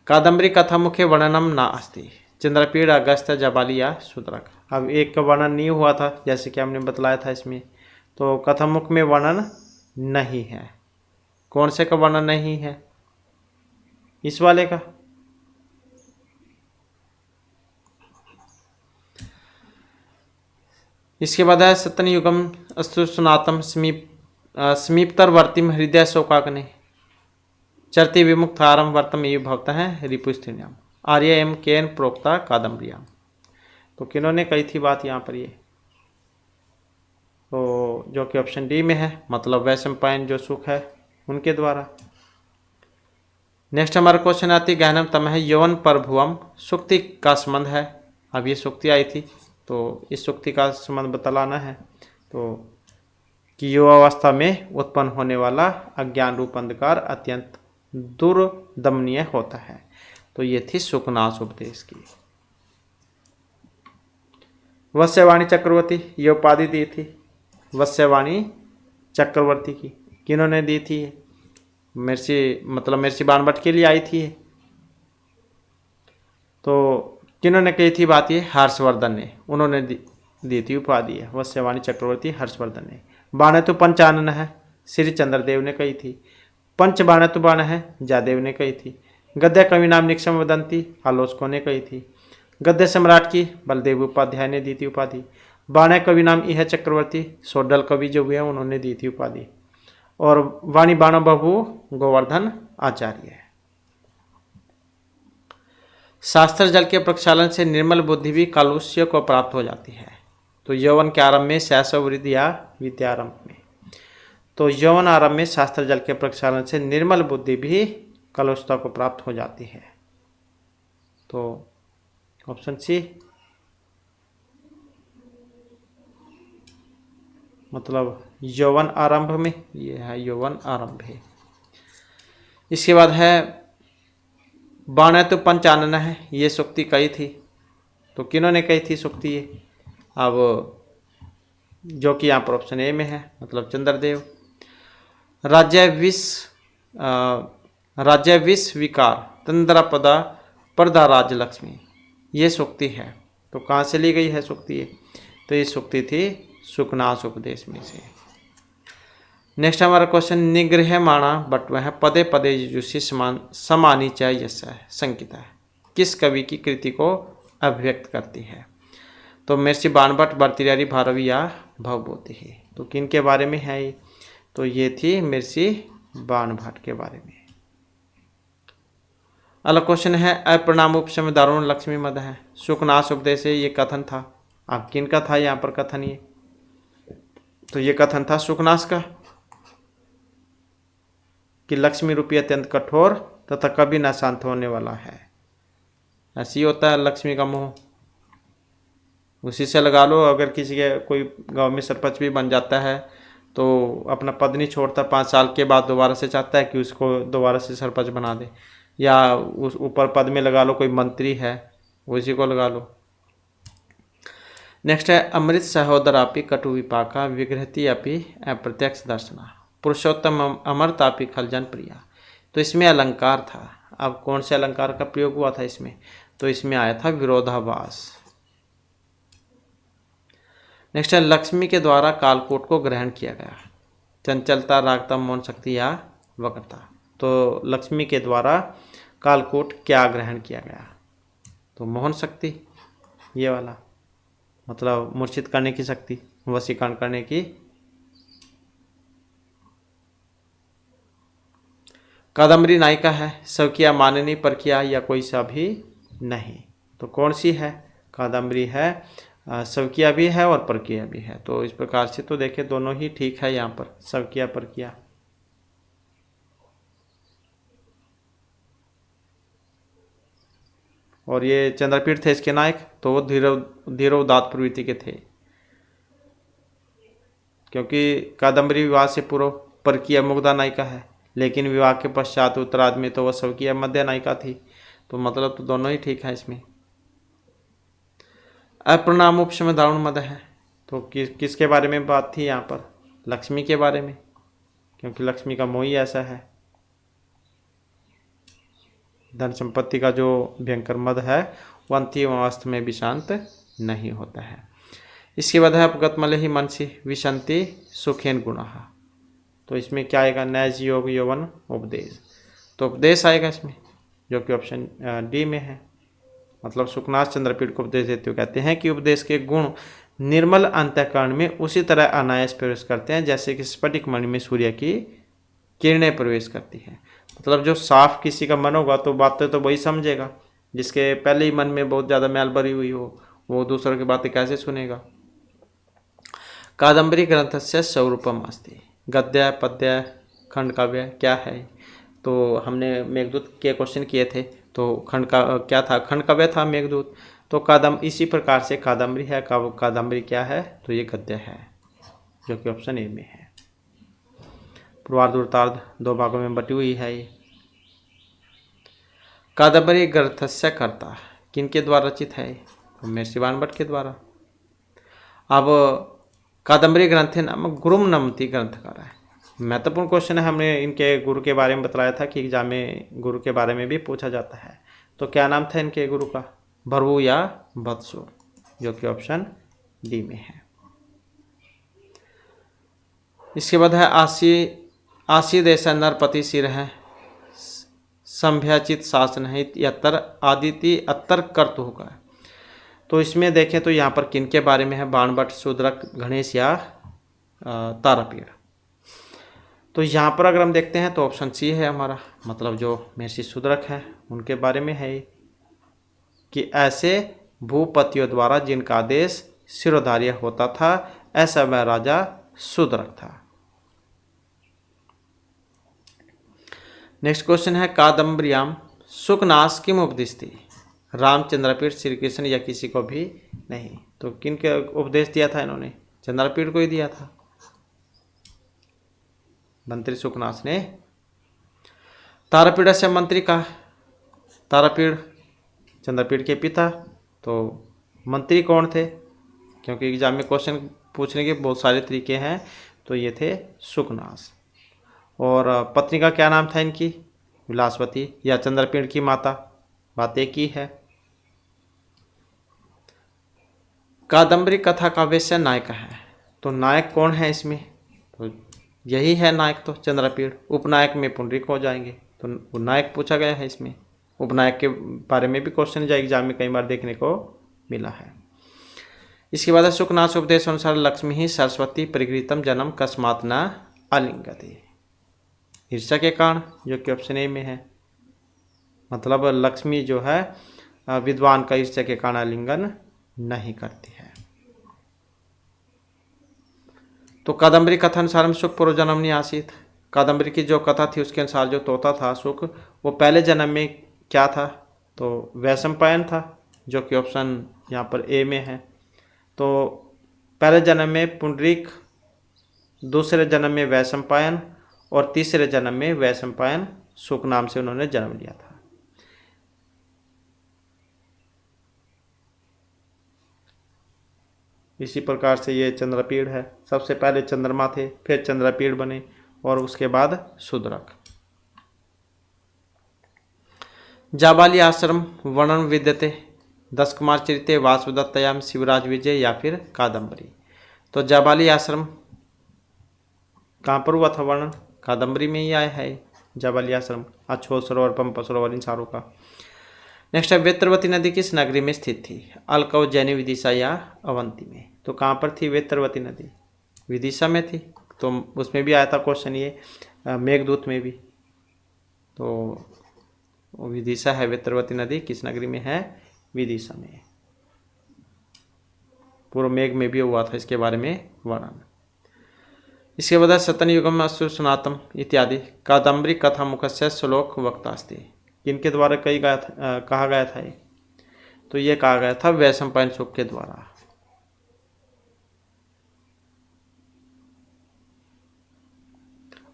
कादम्बरी कथा मुख्य वर्णनम न अस्ति। चंद्रपीड़ अगस्त्य जबालिया शूद्रक। अब एक का वर्णन नहीं हुआ था, जैसे कि हमने बतलाया था इसमें। तो कथामुख में वर्णन नहीं है। कौन से का वर्णन नहीं है? इस वाले का। इसके बाद है सतन युगम अस्तु सुनातम समीपतरवर्तिम हृदय शोकाग्नि चरती विमुक्त आरम वर्तम ये भवता है रिपुस्त्रियाम आर्य एम केन प्रोक्ता कादम्बरियाम। तो किन्होंने कही थी बात यहाँ पर ये? तो जो कि ऑप्शन डी में है, मतलब वैशंपायन जो सुख है उनके द्वारा। नेक्स्ट हमारा क्वेश्चन आती गहनम तम है यौवन पर भुवम सुक्ति का संबंध है। अब ये सुक्ति आई थी, तो इस सुक्ति का संबंध बतलाना है। तो कि युवावस्था में उत्पन्न होने वाला अज्ञान रूप अंधकार अत्यंत दुर्दमनीय होता है। तो ये थी सुखनास उपदेश की। वत्स्यवाणी चक्रवर्ती ये उपाधि दी थी वत्स्यवाणी चक्रवर्ती की। किन्होंने दी थी? महर्षि बाणभट्ट के लिए आई थी। तो किन्होंने कही थी बात? ये हर्षवर्धन ने, उन्होंने दी थी उपाधि है वत्स्यवाणी चक्रवर्ती हर्षवर्धन ने। बाणतु पंचानन है, श्री चंद्रदेव ने कही थी। पंच बाणतु बाण है, जयदेव ने कही थी। गद्य कवि नाम निक्षम वदंती, आलोचकों ने कही थी। गद्य सम्राट की बलदेव उपाध्याय ने दी थी उपाधि। बाण कवि नाम इह चक्रवर्ती, सोडल कवि जो हुए उन्होंने दी थी उपाधि। और वाणी बाण बहू गोवर्धन आचार्य। शास्त्र जल के प्रक्षालन से निर्मल बुद्धि भी कालुष्य को प्राप्त हो जाती है। तो यौवन के आरंभ में शैशव वृद्धि या विद्यारंभ में। तो यौवन आरंभ में शास्त्र जल के प्रक्षालन से निर्मल बुद्धि भी कलुषता को प्राप्त हो जाती है। तो ऑप्शन सी, मतलब यौवन आरंभ में, ये है यौवन आरंभ है। इसके बाद है बाण तो पंचानन है, ये सुक्ति कही थी। तो किन्होंने कही थी सुक्ति ये? अब जो कि यहाँ पर ऑप्शन ए में है, मतलब चंद्रदेव। राज्य विष विकार तंद्रपदा प्रदा राजलक्ष्मी, ये सुक्ति है। तो कहाँ से ली गई है सुक्ति ये? तो ये सुक्ति थी सुखनास उपदेश में से। नेक्स्ट हमारा क्वेश्चन निग्रह माणा बट वह पदे पदे युजुषी समानी च यश संकिता है, किस कवि की कृति को अभिव्यक्त करती है? तो महर्षि बाणभट्ट, भर्तृहरि, भारवी या भवभूति है। तो किन के बारे में है ये? तो ये थी महर्षि बाणभट्ट के बारे में। अगला क्वेश्चन है अप्रणाम उपशम दारुण लक्ष्मी मद है सुखनाश उपदेश है, ये कथन था। अब किन का था यहाँ पर कथन? ये तो ये कथन था सुखनाश का कि लक्ष्मी रूपी अत्यंत कठोर तथा कभी न शांत होने वाला है। ऐसी होता है लक्ष्मी का मोह, उसी से लगा लो। अगर किसी के कोई गांव में सरपंच भी बन जाता है तो अपना पद नहीं छोड़ता, 5 साल के बाद दोबारा से चाहता है कि उसको दोबारा से सरपंच बना दे, या उस ऊपर पद में लगा लो कोई मंत्री है, उसी को लगा लो। नेक्स्ट है अमृत सहोदरापि कटु विपाका विग्रहति अपि अप्रत्यक्ष दर्शना पुरुषोत्तम अमरतापि खलजन प्रिया। तो इसमें अलंकार था। अब कौन से अलंकार का प्रयोग हुआ था इसमें? तो इसमें आया था विरोधाभास। नेक्स्ट है लक्ष्मी के द्वारा कालकोट को ग्रहण किया गया। चंचलता, रागता, मौन शक्ति या वक्रता। तो लक्ष्मी के द्वारा कालकोट क्या ग्रहण किया गया? तो मोहन शक्ति, ये वाला, मतलब मूर्छित करने की शक्ति, वशीकरण करने की। कादम्बरी नायिका है, स्वकीय, माननी, परकिया या कोई सा भी नहीं। तो कौन सी है? कादम्बरी है, स्वकीय भी है और परकिया भी है। तो इस प्रकार से तो देखें दोनों ही ठीक है यहाँ पर, स्वकीय परकिया। और ये चंद्रपीठ थे इसके नायक, तो वो धीरोदात्त प्रवृत्ति के थे, क्योंकि कादम्बरी विवाह से पूर्व परकीय मुग्धा नायिका है, लेकिन विवाह के पश्चात उत्तरार्ध में तो वह स्वकीय मध्य नायिका थी। तो मतलब तो दोनों ही ठीक है इसमें। अप्रणाम उपशम दारुण मद है, तो किसके बारे में बात थी यहाँ पर? लक्ष्मी के बारे में, क्योंकि लक्ष्मी का मोह ही ऐसा है। धन संपत्ति का जो भयंकर मद है वो अंतिम अवस्था में भी शांत नहीं होता है। इसके बाद है अपगत मले ही मनसी विशंति सुखेन गुणः। तो इसमें क्या आएगा? नैज योग यौवन उपदेश। तो उपदेश आएगा इसमें, जो कि ऑप्शन डी में है। मतलब सुखनाथ चंद्रपीठ को उपदेश देते हुए कहते हैं कि उपदेश के गुण निर्मल अंतःकरण में उसी तरह अनायास प्रवेश करते हैं जैसे कि स्फटिक मणि में सूर्य की किरणें प्रवेश करती हैं। मतलब जो साफ किसी का मन होगा तो बातें तो वही समझेगा, जिसके पहले ही मन में बहुत ज़्यादा मैल भरी हुई हो वो दूसरों की बातें कैसे सुनेगा। कादम्बरी ग्रंथस्य स्वरूपम अस्ति। गद्य, पद्य, खंड काव्य क्या है? तो हमने मेघदूत के क्वेश्चन किए थे, तो खंड का क्या था? खंड काव्य था मेघदूत। तो इसी प्रकार से कादम्बरी है। कादम्बरी क्या है? तो ये गद्य है, जो कि ऑप्शन ए में है। पूर्वार्ध उत्तरार्ध 2 भागों में बटी हुई है ये। कादम्बरी ग्रंथस्य कर्ता किनके द्वारा रचित है? तो महर्षि बाणभट्ट के द्वारा। अब कादम्बरी ग्रंथ नामक गुरुम नमति ग्रंथकार है। महत्वपूर्ण क्वेश्चन है, हमने इनके गुरु के बारे में बताया था कि एग्जाम में गुरु के बारे में भी पूछा जाता है। तो क्या नाम था इनके गुरु का? भरवु या वत्सु, जो कि ऑप्शन डी में है। इसके बाद है आशी देश नरपति सिर है संभ्याचित शासन है यत्तर आदिति अत्तर कर्तु होगा। तो इसमें देखें तो यहाँ पर किनके बारे में है? बाणभट्ट, शूद्रक, गणेश या तारापीड़। तो यहाँ पर अगर हम देखते हैं तो ऑप्शन सी है हमारा, मतलब जो महर्षि शूद्रक हैं उनके बारे में है कि ऐसे भूपतियों द्वारा जिनका आदेश शिरोधार्य होता था ऐसा वह राजा शूद्रक था। नेक्स्ट क्वेश्चन है कादम्बर्याम सुखनाश किम उपदिष्टि। रामचंद्रपीठ, श्री कृष्ण या किसी को भी नहीं। तो किन के उपदेश दिया था इन्होंने? चंद्रपीठ को ही दिया था, मंत्री सुखनाश ने। तारापीड़ से मंत्री का, तारापीड़ चंद्रपीठ के पिता। तो मंत्री कौन थे? क्योंकि एग्जाम में क्वेश्चन पूछने के बहुत सारे तरीके हैं, तो ये थे सुखनाश। और पत्नी का क्या नाम था इनकी? विलासवती या चंद्रपीठ की माता, बात एक ही है। कादम्बरी कथा काव्य से नायक है, तो नायक कौन है इसमें? तो यही है नायक, तो चंद्रपीठ। उपनायक में पुंडरीक हो जाएंगे, तो नायक पूछा गया है इसमें। उपनायक के बारे में भी क्वेश्चन जो एग्जाम में कई बार देखने को मिला है। इसके बाद सुखनाश उपदेश अनुसार लक्ष्मी ही सरस्वती परिगृहीतम जन्म कस्मात् न आलिंगति। ईर्ष्या के कारण, जो कि ऑप्शन ए में है। मतलब लक्ष्मी जो है विद्वान का ईर्ष्या के कारण आलिंगन नहीं करती है। तो कादम्बरी कथा अनुसार सुख पूर्व जन्म नहीं आसीत। कादम्बरी की जो कथा थी उसके अनुसार जो तोता था सुख, वो पहले जन्म में क्या था, तो वैशंपायन था, जो कि ऑप्शन यहाँ पर ए में है। तो पहले जन्म में पुंडरीक, दूसरे जन्म में वैशंपायन और तीसरे जन्म में वैशंपायन सुख नाम से उन्होंने जन्म लिया था। इसी प्रकार से ये चंद्रपीड़ है। सबसे पहले चंद्रमा थे, फिर चंद्रपीड़ बने और उसके बाद शूद्रक। जाबाली आश्रम वर्णन विद्यते। 10 कुमार चरिते, वासुदत्तयाम, शिवराज विजय या फिर कादम्बरी। तो जाबाली आश्रम कहाँ पर हुआ था वर्णन? कादम्बरी में ही आया है जाबाली आश्रम, अछोत सरोवर, पंपा सरोवर, इन सारों का। नेक्स्ट है वेत्रवती नदी किस नगरी में स्थित थी? अलकव, जैनी, विदिशा या अवंती में। तो कहाँ पर थी वेत्रवती नदी? विदिशा में थी। तो उसमें भी आया था क्वेश्चन ये, मेघदूत में भी। तो विदिशा है वेत्रवती नदी, किस नगरी में है? विदिशा में। पूर्व मेघ में भी हुआ था इसके बारे में वर्णन। इसके बाद सतन युगम असुर सनातम इत्यादि कादम्बरी कथा मुखस्य श्लोक वक्तास्ते। किनके द्वारा कहा गया था ये? तो ये कहा गया था वैशंपायन सुख के द्वारा।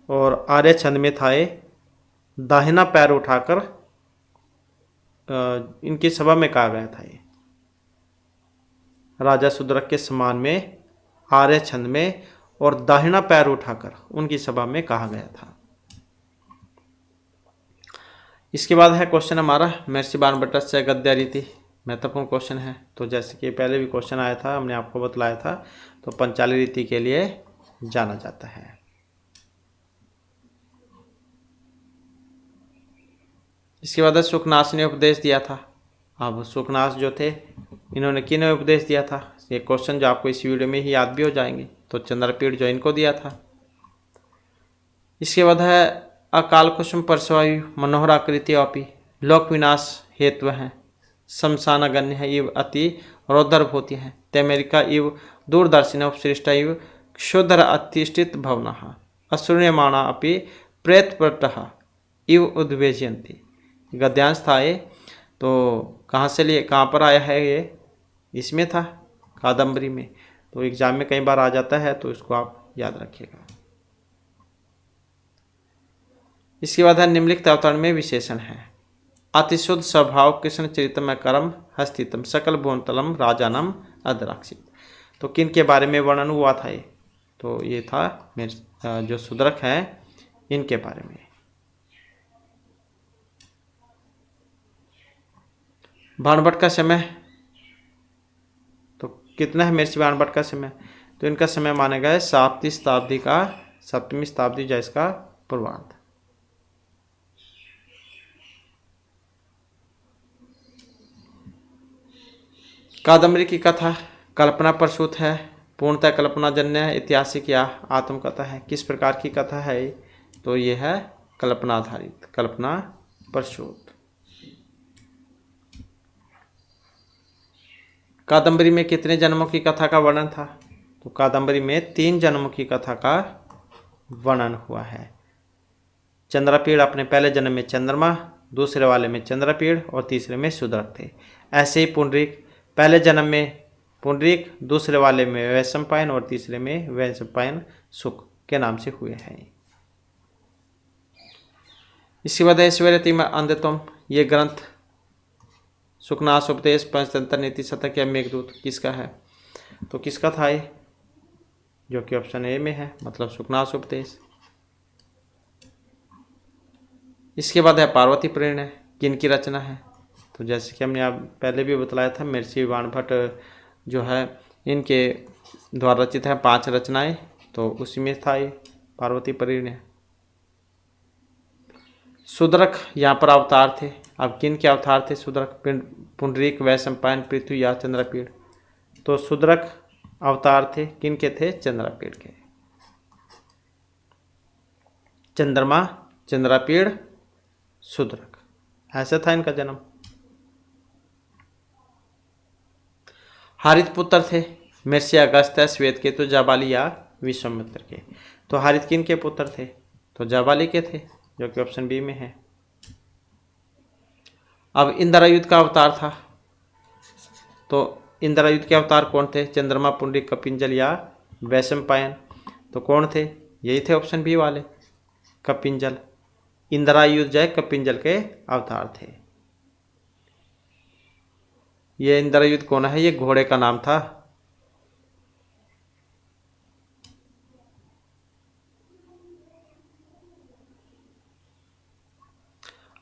और आर्य छंद में था ये, दाहिना पैर उठाकर इनकी सभा में कहा गया था ये। राजा शूद्रक के सम्मान में आर्य छंद में और दाहिना पैर उठाकर उनकी सभा में कहा गया था। इसके बाद है क्वेश्चन हमारा महर्षि बाणभट्ट गद्य रीति। महत्वपूर्ण क्वेश्चन है। तो जैसे कि पहले भी क्वेश्चन आया था, हमने आपको बतलाया था, तो पंचाली रीति के लिए जाना जाता है। इसके बाद सुखनाश ने उपदेश दिया था। अब सुखनाश जो थे, इन्होंने किन उपदेश दिया था? ये क्वेश्चन जो आपको इस वीडियो में ही याद भी हो जाएंगे। तो चंद्रपीड़ जो इनको दिया था। इसके बाद है अकाल कुसुम परसवायु मनोहर आकृति अपि लोक विनाश हेतु हैं, शमशान गण्य है इव अति रौद्र भूति है, तेमेरिका इव दूरदर्शिन उपसृष्टा इव क्षुद्र अतिष्ठित भवन असूर्यमाणा अपि प्रेतप्रतः इव उद्वेजयंती। गद्यांश था ये। तो कहाँ से लिए, कहाँ पर आया है ये? इसमें था कादम्बरी में। तो एग्जाम में कई बार आ जाता है, तो इसको आप याद रखिएगा। इसके बाद है निम्नलिखित अवतरण में विशेषण है। अतिशुद्ध स्वभाव कृष्ण चरितम करम हस्तितम सकल भुवनतलम राजानम अद्राक्षित। तो किन के बारे में वर्णन हुआ था ये? तो ये था जो शूद्रक हैं इनके बारे में। बाणभट्ट का समय तो कितना है महर्षि बाणभट्ट का समय? तो इनका समय माना गया है 7वीं शताब्दी का, 7वीं शताब्दी जो इसका पूर्वार्ध। कादम्बरी की कथा कल्पना प्रसूत है, पूर्णतः कल्पनाजन्य है, ऐतिहासिक या आत्मकथा है। किस प्रकार की कथा है? तो ये है कल्पना आधारित, कल्पना प्रसूत। कादम्बरी में कितने जन्मों की कथा का वर्णन था? तो कादम्बरी में 3 जन्मों की कथा का वर्णन हुआ है। चंद्रपीड़ अपने पहले जन्म में चंद्रमा, दूसरे वाले में चंद्रपीड़ और तीसरे में शूद्रक थे। ऐसे ही पुंडरीक पहले जन्म में पुंडरीक, दूसरे वाले में वैशंपायन और तीसरे में वैशंपायन सुख के नाम से हुए हैं। इसके बाद ऐश्वर्यति में अंधतम, ये ग्रंथ सुखनाश उपदेश, पंचतंत्र, नीति शतक या मेघदूत किसका है? तो किसका था ये? जो कि ऑप्शन ए में है, मतलब सुखनाश उपदेश। इसके बाद है पार्वती प्रेरणा, किन की रचना है? तो जैसे कि हमने आप पहले भी बतलाया था, महर्षि बाणभट्ट जो है इनके द्वारा रचित है 5 रचनाएं। तो उसी में था ये पार्वती प्रेरणा। शूद्रक यहाँ पर अवतार थे। अब किन के अवतार थे शूद्रक? पुंडरीक, वैशंपायन, पृथ्वी या चंद्रपीड़। तो शूद्रक अवतार थे, किन के थे? चंद्रपीड़ के। चंद्रमा चंद्रापीड़ शूद्रक, ऐसा था इनका जन्म। हारित पुत्र थे मिर्ष्य, अगस्त्य, श्वेतकेतु, जाबाली या विश्वामित्र के। तो हारित किन के पुत्र थे? तो जाबाली के थे, जो कि ऑप्शन बी में है। अब इंद्रायुध का अवतार था, तो इंद्रायुध के अवतार कौन थे? चंद्रमा, पुंडरीक, कपिंजल या वैशंपायन। तो कौन थे? यही थे ऑप्शन बी वाले, कपिंजल। इंद्रायुध जय कपिंजल के अवतार थे। ये इंद्रायुध कौन है? ये घोड़े का नाम था।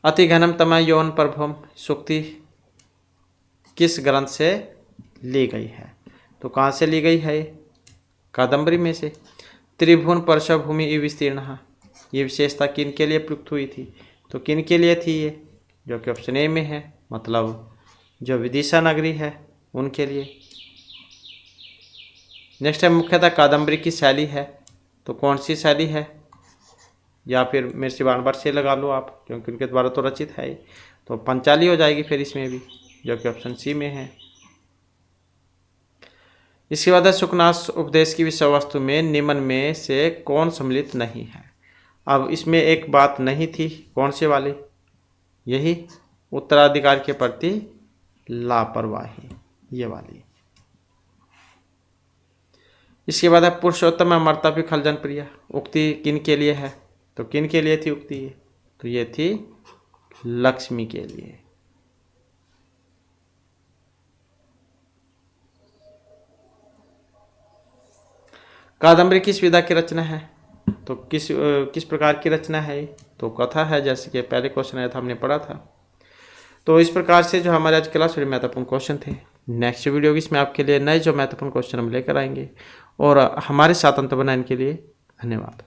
अति घनम तमः यौन प्रभुम सूक्ति किस ग्रंथ से ली गई है? तो कहाँ से ली गई है? कादम्बरी में से। त्रिभुवन परशव भूमि इव विस्तीर्ण, ये विशेषता किन के लिए प्रयुक्त हुई थी? तो किन के लिए थी ये? जो कि ऑप्शन ए में है, मतलब जो विदिशा नगरी है उनके लिए। नेक्स्ट है मुख्यतः कादम्बरी की शैली है, तो कौन सी शैली है? या फिर महर्षि बाणभट्ट से लगा लो आप, क्योंकि उनके द्वारा तो रचित है। तो पंचाली हो जाएगी फिर इसमें भी, जो कि ऑप्शन सी में है। इसके बाद है सुखनाथ उपदेश की विषय वस्तु में निम्न में से कौन सम्मिलित नहीं है? अब इसमें एक बात नहीं थी, कौन से वाली? यही उत्तराधिकार के प्रति लापरवाही, ये वाली। इसके बाद है पुरुषोत्तम अमरता भी खल जनप्रिय, उक्ति किन के लिए है? तो किन के लिए थी उक्ति ये? तो ये थी लक्ष्मी के लिए। कादम्बरी किस विधा की रचना है? तो किस प्रकार की रचना है? तो कथा है, जैसे कि पहले क्वेश्चन आया था, हमने पढ़ा था। तो इस प्रकार से जो हमारे आज क्लास में महत्वपूर्ण क्वेश्चन थे, नेक्स्ट वीडियो इसमें आपके लिए नए जो महत्वपूर्ण क्वेश्चन हम लेकर आएंगे। और हमारे साथ अंत बनाने के लिए धन्यवाद।